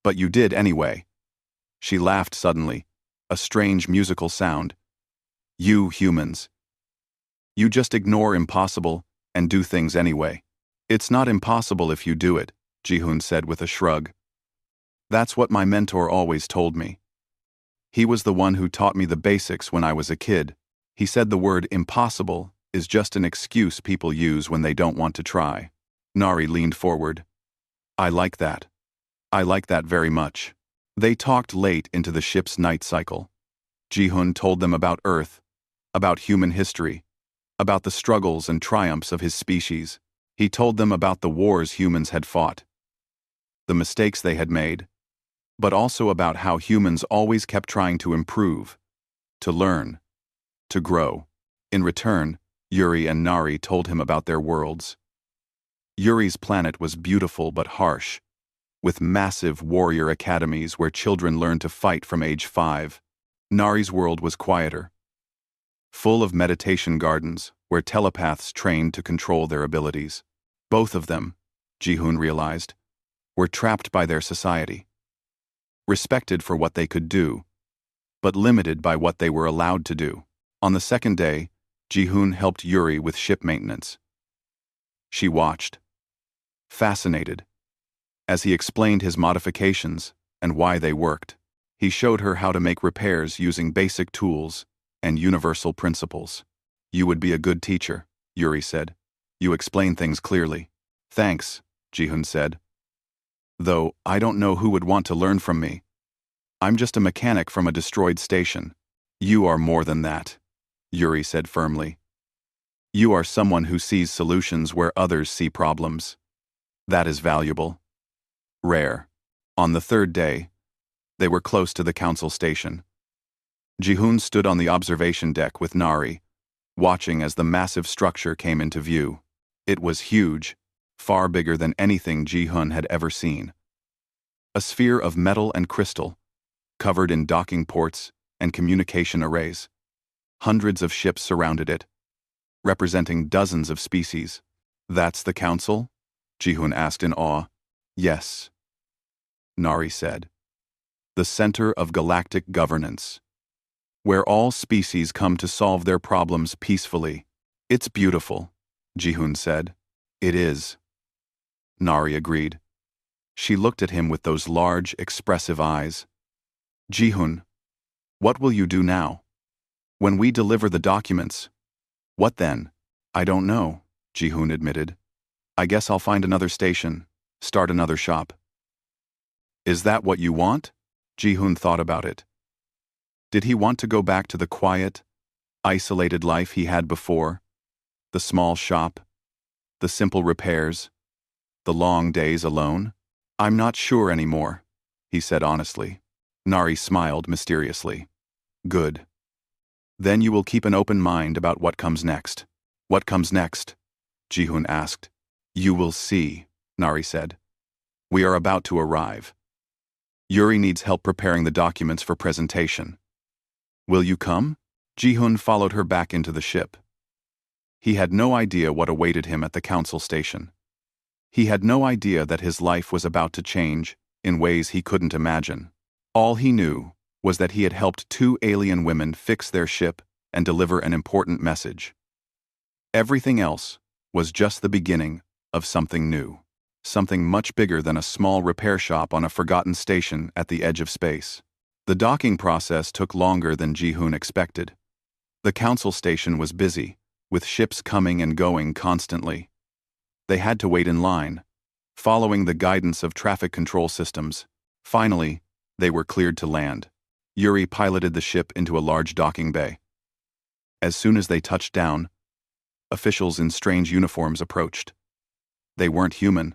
but you did anyway. She laughed suddenly, a strange musical sound. You humans. You just ignore impossible and do things anyway. It's not impossible if you do it, Ji-hoon said with a shrug. That's what my mentor always told me. He was the one who taught me the basics when I was a kid. He said the word impossible is just an excuse people use when they don't want to try. Nari leaned forward. I like that. I like that very much. They talked late into the ship's night cycle. Ji-hoon told them about Earth, about human history, about the struggles and triumphs of his species. He told them about the wars humans had fought, the mistakes they had made, but also about how humans always kept trying to improve, to learn, to grow. In return, Yuri and Nari told him about their worlds. Yuri's planet was beautiful but harsh, with massive warrior academies where children learned to fight from age 5. Nari's world was quieter, full of meditation gardens where telepaths trained to control their abilities. Both of them, Ji-hoon realized, were trapped by their society, respected for what they could do, but limited by what they were allowed to do. On the second day, Ji-hoon helped Yuri with ship maintenance. She watched, fascinated, as he explained his modifications and why they worked. He showed her how to make repairs using basic tools and universal principles. You would be a good teacher, Yuri said. You explain things clearly. Thanks, Ji-hoon said. Though I don't know who would want to learn from me. I'm just a mechanic from a destroyed station. You are more than that, Yuri said firmly. You are someone who sees solutions where others see problems. That is valuable. Rare. On the third day, they were close to the council station. Ji-hoon stood on the observation deck with Nari, watching as the massive structure came into view. It was huge, far bigger than anything Ji-hoon had ever seen. A sphere of metal and crystal, covered in docking ports and communication arrays. Hundreds of ships surrounded it, representing dozens of species. That's the council? Ji-hoon asked in awe. Yes, Nari said. The center of galactic governance, where all species come to solve their problems peacefully. It's beautiful, Ji-hoon said. It is. Nari agreed. She looked at him with those large, expressive eyes. Ji-hoon, what will you do now? When we deliver the documents, what then? I don't know, Ji-hoon admitted. I guess I'll find another station, start another shop. Is that what you want? Ji-hoon thought about it. Did he want to go back to the quiet, isolated life he had before? The small shop, the simple repairs, the long days alone? I'm not sure anymore, he said honestly. Nari smiled mysteriously. Good. Then you will keep an open mind about what comes next. What comes next? Ji-hoon asked. You will see, Nari said. We are about to arrive. Yuri needs help preparing the documents for presentation. Will you come? Ji-hoon followed her back into the ship. He had no idea what awaited him at the council station. He had no idea that his life was about to change in ways he couldn't imagine. All he knew was that he had helped 2 alien women fix their ship and deliver an important message. Everything else was just the beginning of something new, something much bigger than a small repair shop on a forgotten station at the edge of space. The docking process took longer than Ji-hoon expected. The council station was busy, with ships coming and going constantly. They had to wait in line, following the guidance of traffic control systems. Finally, they were cleared to land. Yuri piloted the ship into a large docking bay. As soon as they touched down, officials in strange uniforms approached. They weren't human,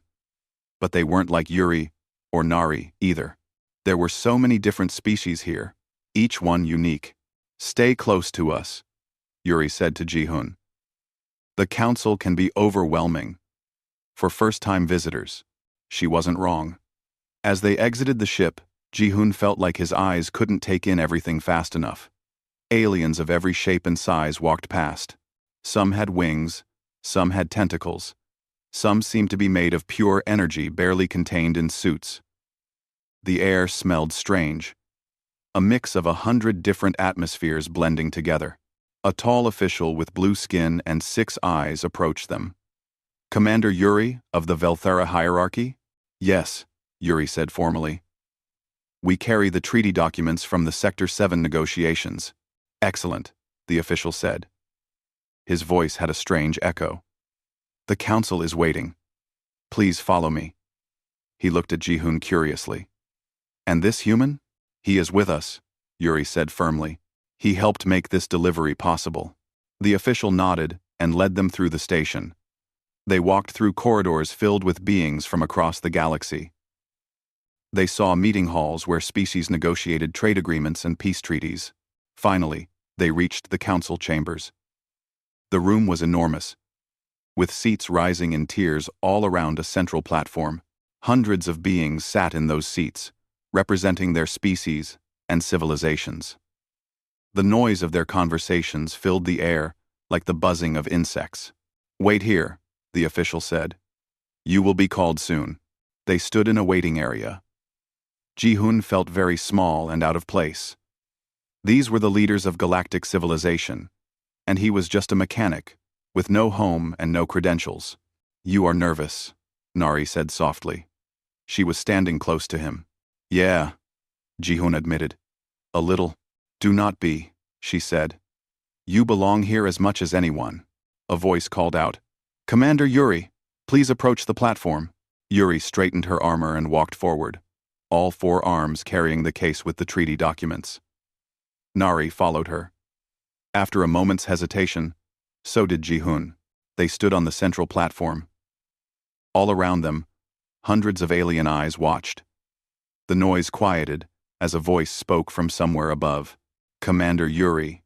but they weren't like Yuri or Nari either. There were so many different species here, each one unique. "Stay close to us," Yuri said to Ji-hoon. "The council can be overwhelming." For first-time visitors, she wasn't wrong. As they exited the ship, Ji-hoon felt like his eyes couldn't take in everything fast enough. Aliens of every shape and size walked past. Some had wings, some had tentacles. Some seemed to be made of pure energy barely contained in suits. The air smelled strange, a mix of 100 different atmospheres blending together. A tall official with blue skin and 6 eyes approached them. "Commander Yuri of the Velthera hierarchy?" "Yes," Yuri said formally. "We carry the treaty documents from the Sector 7 negotiations." "Excellent," the official said. His voice had a strange echo. "The council is waiting. Please follow me." He looked at Ji-hoon curiously. "And this human? He is with us," Yuri said firmly. "He helped make this delivery possible." The official nodded and led them through the station. They walked through corridors filled with beings from across the galaxy. They saw meeting halls where species negotiated trade agreements and peace treaties. Finally, they reached the council chambers. The room was enormous, with seats rising in tiers all around a central platform. Hundreds of beings sat in those seats, representing their species and civilizations. The noise of their conversations filled the air like the buzzing of insects. "Wait here," the official said. "You will be called soon." They stood in a waiting area. Ji-hoon felt very small and out of place. These were the leaders of galactic civilization, and he was just a mechanic, with no home and no credentials. "You are nervous," Nari said softly. She was standing close to him. "Yeah," Ji-hoon admitted. "A little." "Do not be," she said. "You belong here as much as anyone." A voice called out, "Commander Yuri, please approach the platform." Yuri straightened her armor and walked forward, all 4 arms carrying the case with the treaty documents. Nari followed her. After a moment's hesitation, so did Ji-hoon. They stood on the central platform. All around them, hundreds of alien eyes watched. The noise quieted as a voice spoke from somewhere above. "Commander Yuri,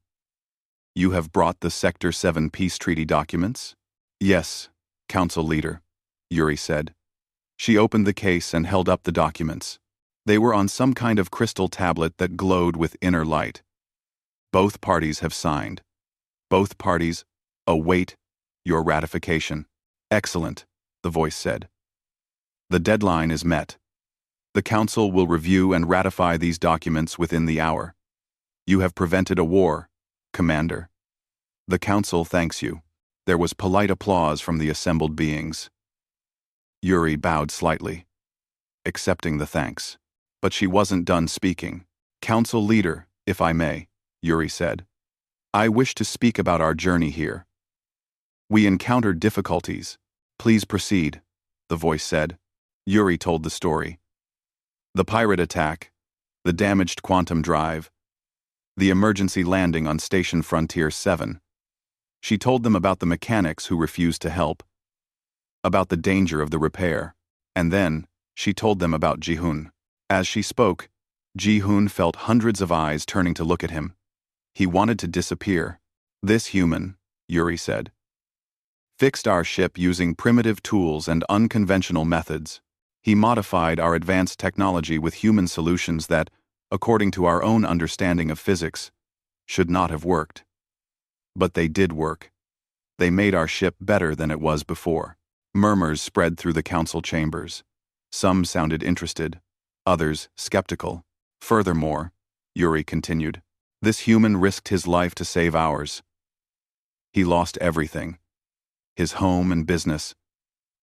you have brought the Sector 7 peace treaty documents?" "Yes, Council Leader," Yuri said. She opened the case and held up the documents. They were on some kind of crystal tablet that glowed with inner light. "Both parties have signed. Both parties await your ratification." "Excellent," the voice said. "The deadline is met. The Council will review and ratify these documents within the hour. You have prevented a war, Commander. The Council thanks you." There was polite applause from the assembled beings. Yuri bowed slightly, accepting the thanks. But she wasn't done speaking. "Council Leader, if I may," Yuri said. "I wish to speak about our journey here. We encountered difficulties. Please proceed," the voice said. Yuri told the story. The pirate attack, the damaged quantum drive, the emergency landing on Station Frontier 7. She told them about the mechanics who refused to help, about the danger of the repair, and then she told them about Ji-hoon. As she spoke, Ji-hoon felt hundreds of eyes turning to look at him. He wanted to disappear. "This human," Yuri said, "fixed our ship using primitive tools and unconventional methods. He modified our advanced technology with human solutions that, according to our own understanding of physics, should not have worked. But they did work. They made our ship better than it was before. Murmurs spread through the council chambers. Some sounded interested, others skeptical. Furthermore, Yuri continued, this human risked his life to save ours. He lost everything. His home and business,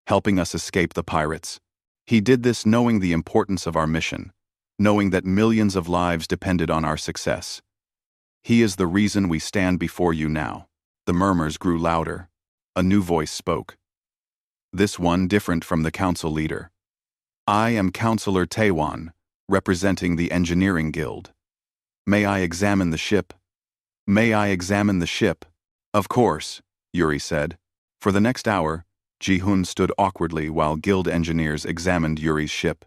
helping us escape the pirates. He did this knowing the importance of our mission, knowing that millions of lives depended on our success. He is the reason we stand before you now. The murmurs grew louder. A new voice spoke. This one different from the council leader. I am Counselor Taiwan, representing the Engineering Guild. May I examine the ship? May I examine the ship? Of course, Yuri said. For the next hour, Ji-hoon stood awkwardly while guild engineers examined Yuri's ship.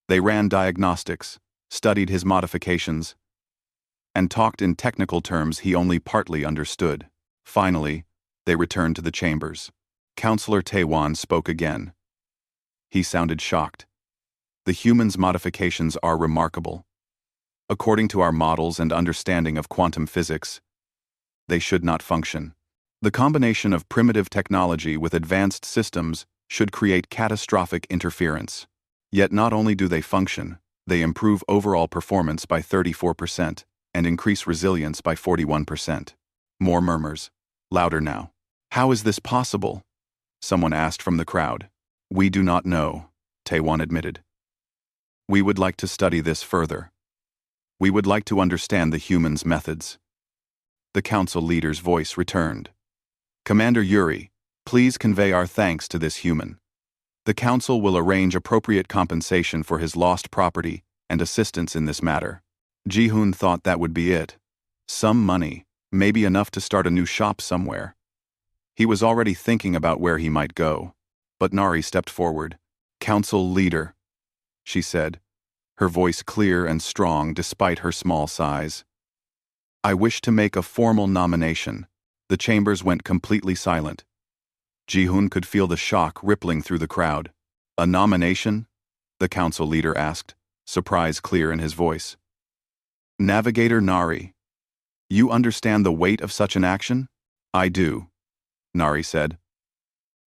They ran diagnostics, studied his modifications, and talked in technical terms he only partly understood. Finally, they returned to the chambers. Counselor Taiwan spoke again. He sounded shocked. The human's modifications are remarkable. According to our models and understanding of quantum physics, they should not function. The combination of primitive technology with advanced systems should create catastrophic interference. Yet not only do they function, they improve overall performance by 34% and increase resilience by 41%. More murmurs. Louder now. How is this possible? Someone asked from the crowd. We do not know, Taiwan admitted. We would like to study this further. We would like to understand the human's methods. The council leader's voice returned. Commander Yuri, please convey our thanks to this human. The council will arrange appropriate compensation for his lost property and assistance in this matter. Ji-hoon thought that would be it. Some money, maybe enough to start a new shop somewhere. He was already thinking about where he might go. But Nari stepped forward. Council leader, she said, her voice clear and strong despite her small size. I wish to make a formal nomination. The chambers went completely silent. Ji-hoon could feel the shock rippling through the crowd. A nomination? The council leader asked, surprise clear in his voice. Navigator Nari, you understand the weight of such an action? I do, Nari said.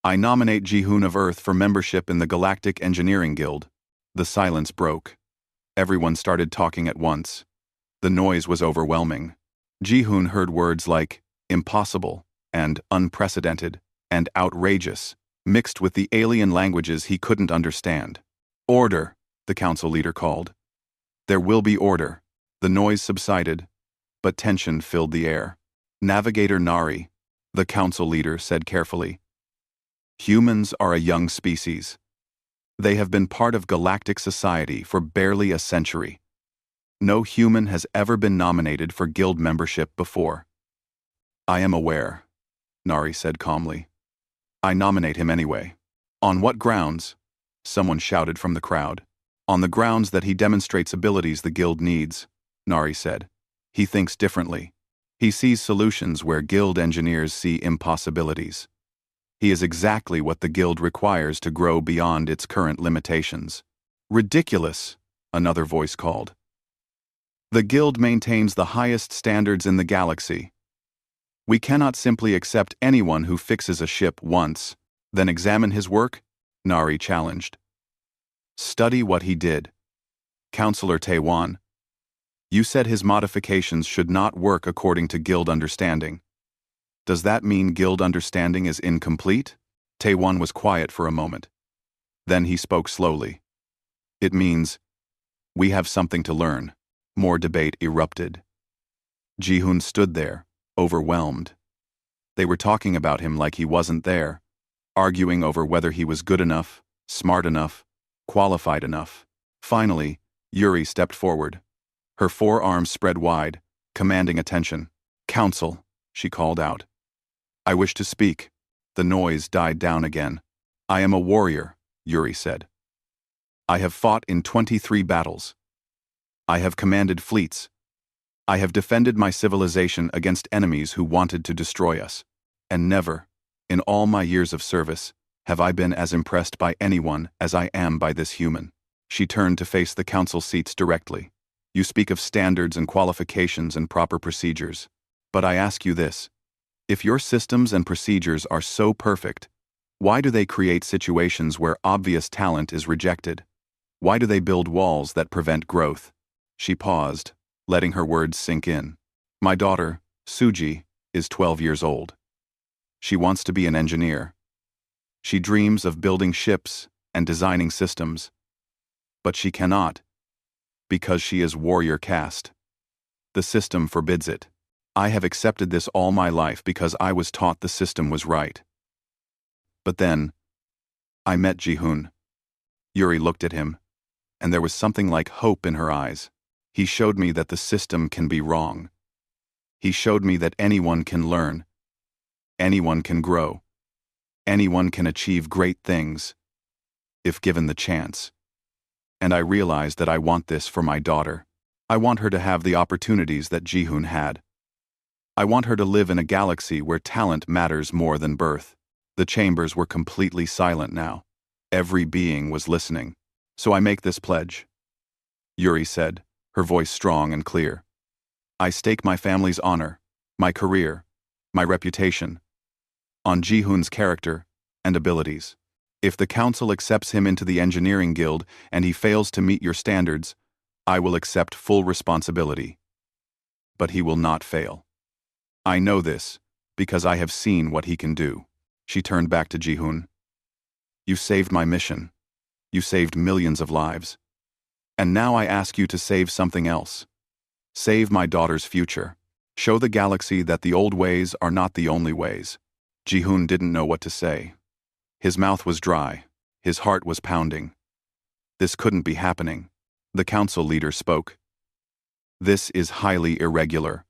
I nominate Ji-hoon of Earth for membership in the Galactic Engineering Guild. The silence broke. Everyone started talking at once. The noise was overwhelming. Ji-hoon heard words like impossible and unprecedented and outrageous, mixed with the alien languages he couldn't understand. Order, the council leader called. There will be order. The noise subsided, but tension filled the air. Navigator Nari, the council leader said carefully. Humans are a young species. They have been part of galactic society for barely a century. No human has ever been nominated for guild membership before. I am aware, Nari said calmly. I nominate him anyway. On what grounds? Someone shouted from the crowd. On the grounds that he demonstrates abilities the guild needs, Nari said. He thinks differently. He sees solutions where guild engineers see impossibilities. He is exactly what the guild requires to grow beyond its current limitations. Ridiculous, another voice called. The guild maintains the highest standards in the galaxy. We cannot simply accept anyone who fixes a ship once, then examine his work, Nari challenged. Study what he did. Counselor Taiwan, you said his modifications should not work according to guild understanding. Does that mean guild understanding is incomplete? Taiwan was quiet for a moment. Then he spoke slowly. It means, we have something to learn. More debate erupted. Ji-hoon stood there, overwhelmed. They were talking about him like he wasn't there, arguing over whether he was good enough, smart enough, qualified enough. Finally, Yuri stepped forward. Her forearms spread wide, commanding attention. Council, she called out. I wish to speak. The noise died down again. I am a warrior, Yuri said. I have fought in 23 battles. I have commanded fleets. I have defended my civilization against enemies who wanted to destroy us. And never, in all my years of service, have I been as impressed by anyone as I am by this human. She turned to face the council seats directly. You speak of standards and qualifications and proper procedures. But I ask you this. If your systems and procedures are so perfect, why do they create situations where obvious talent is rejected? Why do they build walls that prevent growth? She paused, letting her words sink in. My daughter, Suji, is 12 years old. She wants to be an engineer. She dreams of building ships and designing systems. But she cannot, because she is warrior caste. The system forbids it. I have accepted this all my life because I was taught the system was right. But then, I met Ji-hoon. Yuri looked at him, and there was something like hope in her eyes. He showed me that the system can be wrong. He showed me that anyone can learn. Anyone can grow. Anyone can achieve great things, if given the chance. And I realized that I want this for my daughter. I want her to have the opportunities that Ji-hoon had. I want her to live in a galaxy where talent matters more than birth. The chambers were completely silent now. Every being was listening. So I make this pledge, Yuri said, her voice strong and clear. I stake my family's honor, my career, my reputation, on Ji-hoon's character and abilities. If the council accepts him into the engineering guild and he fails to meet your standards, I will accept full responsibility. But he will not fail. I know this because I have seen what he can do. She turned back to Ji-hoon. You saved my mission. You saved millions of lives. And now I ask you to save something else. Save my daughter's future. Show the galaxy that the old ways are not the only ways. Ji-hoon didn't know what to say. His mouth was dry. His heart was pounding. This couldn't be happening. The council leader spoke. This is highly irregular.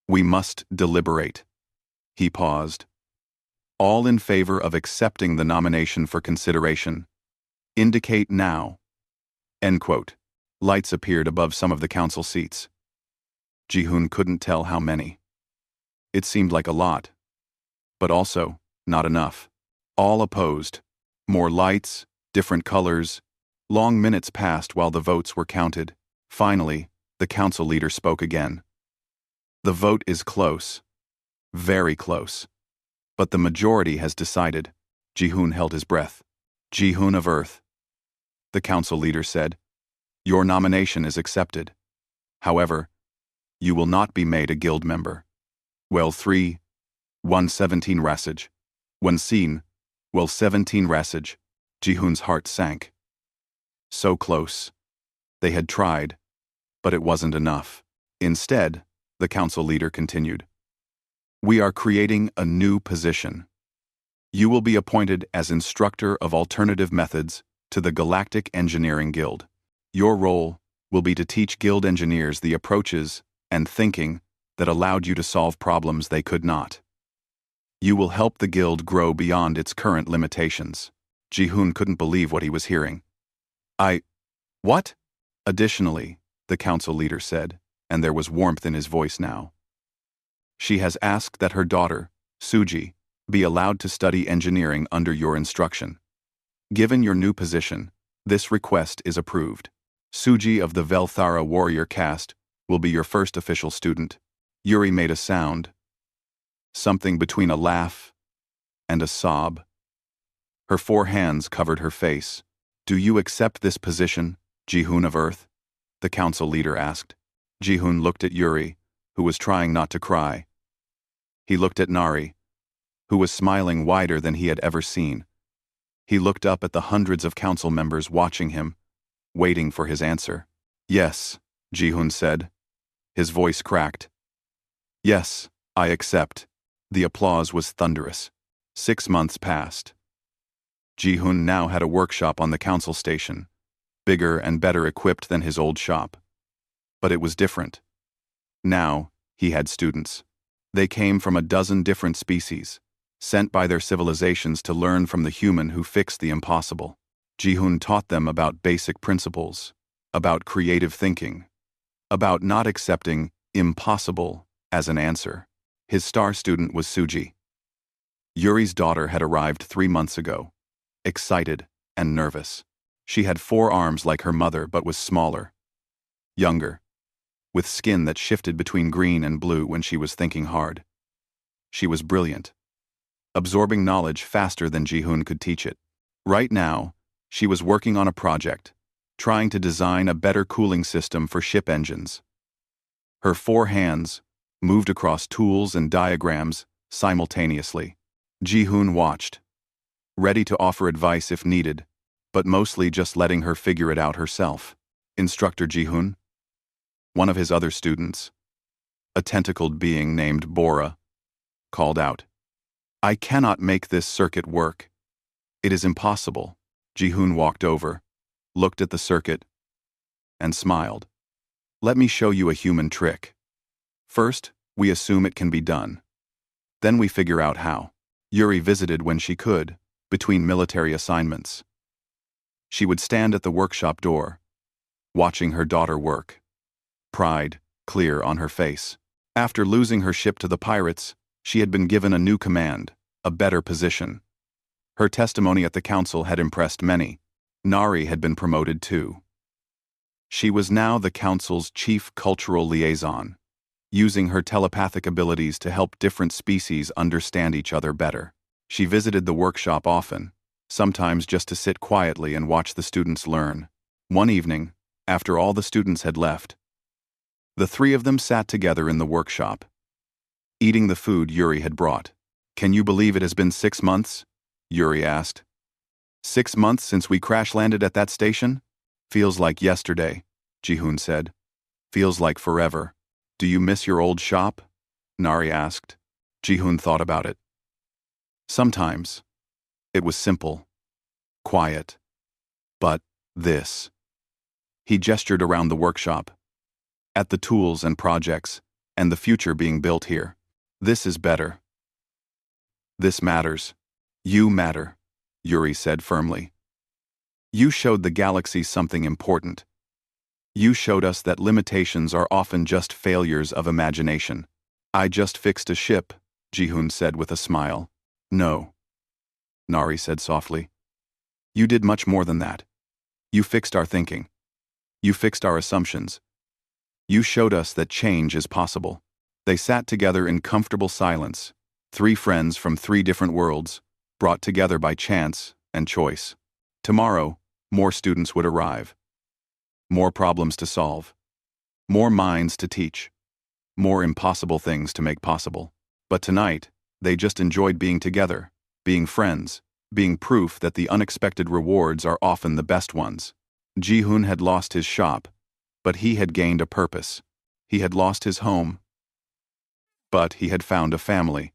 We must deliberate. He paused. All in favor of accepting the nomination for consideration. Indicate now. End quote. Lights appeared above some of the council seats. Ji-hoon couldn't tell how many. It seemed like a lot. But also, not enough. All opposed. More lights, different colors. Long minutes passed while the votes were counted. Finally, the council leader spoke again. The vote is close. Very close. But the majority has decided. Ji-hoon held his breath. Ji-hoon of Earth. The council leader said, your nomination is accepted. However, you will not be made a guild member. Well 117 Rasage. When seen, well 17 Rasage. Ji-hoon's heart sank. So close. They had tried, but it wasn't enough. Instead, the council leader continued. We are creating a new position. You will be appointed as instructor of alternative methods to the Galactic Engineering Guild. Your role will be to teach guild engineers the approaches and thinking that allowed you to solve problems they could not. You will help the guild grow beyond its current limitations. Ji-hoon couldn't believe what he was hearing. What? Additionally, the council leader said, and there was warmth in his voice now. She has asked that her daughter, Suji, be allowed to study engineering under your instruction. Given your new position, this request is approved. Suji of the Velthara warrior caste will be your first official student. Yuri made a sound. Something between a laugh and a sob. Her 4 hands covered her face. Do you accept this position, Ji-hoon of Earth? The council leader asked. Ji-hoon looked at Yuri, who was trying not to cry. He looked at Nari, who was smiling wider than he had ever seen. He looked up at the hundreds of council members watching him, waiting for his answer. Yes, Ji-hoon said. His voice cracked. Yes, I accept. The applause was thunderous. 6 months passed. Ji-hoon now had a workshop on the council station, bigger and better equipped than his old shop. But it was different. Now, he had students. They came from a dozen different species, sent by their civilizations to learn from the human who fixed the impossible. Ji-hoon taught them about basic principles, about creative thinking, about not accepting impossible as an answer. His star student was Suji. Yuri's daughter had arrived 3 months ago, excited and nervous. She had 4 arms like her mother but was smaller, younger, with skin that shifted between green and blue when she was thinking hard. she was brilliant, absorbing knowledge faster than Ji-hoon could teach it. Right now, she was working on a project, trying to design a better cooling system for ship engines. Her 4 hands moved across tools and diagrams simultaneously. Ji-hoon watched, ready to offer advice if needed, but mostly just letting her figure it out herself. Instructor Ji-hoon, one of his other students, a tentacled being named Bora, called out, "I cannot make this circuit work. It is impossible." Ji-hoon walked over, looked at the circuit, and smiled. "Let me show you a human trick. First, we assume it can be done. Then we figure out how." Yuri visited when she could, between military assignments. She would stand at the workshop door, watching her daughter work, pride clear on her face. After losing her ship to the pirates, she had been given a new command, a better position. Her testimony at the council had impressed many. Nari had been promoted too. She was now the council's chief cultural liaison, using her telepathic abilities to help different species understand each other better. She visited the workshop often, sometimes just to sit quietly and watch the students learn. One evening, after all the students had left, the 3 of them sat together in the workshop, eating the food Yuri had brought. "Can you believe it has been 6 months?" Yuri asked. 6 months since we crash-landed at that station? Feels like yesterday," Ji-hoon said. "Feels like forever. Do you miss your old shop?" Nari asked. Ji-hoon thought about it. Sometimes. It was simple, quiet. But this. He gestured around the workshop, at the tools and projects, and the future being built here. "This is better. This matters. You matter," Yuri said firmly. "You showed the galaxy something important. You showed us that limitations are often just failures of imagination." "I just fixed a ship," Ji-hoon said with a smile. "No," Nari said softly. "You did much more than that. You fixed our thinking. You fixed our assumptions. You showed us that change is possible." They sat together in comfortable silence, 3 friends from 3 different worlds, brought together by chance and choice. Tomorrow, more students would arrive. More problems to solve. More minds to teach. More impossible things to make possible. But tonight, they just enjoyed being together, being friends, being proof that the unexpected rewards are often the best ones. Ji-hoon had lost his shop, but he had gained a purpose. He had lost his home, but he had found a family.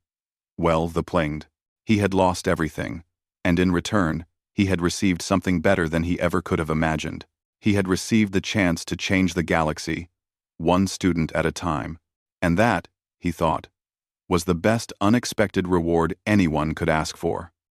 Well, the plinged. He had lost everything, and in return, he had received something better than he ever could have imagined. He had received the chance to change the galaxy, 1 student at a time. And that, he thought, was the best unexpected reward anyone could ask for.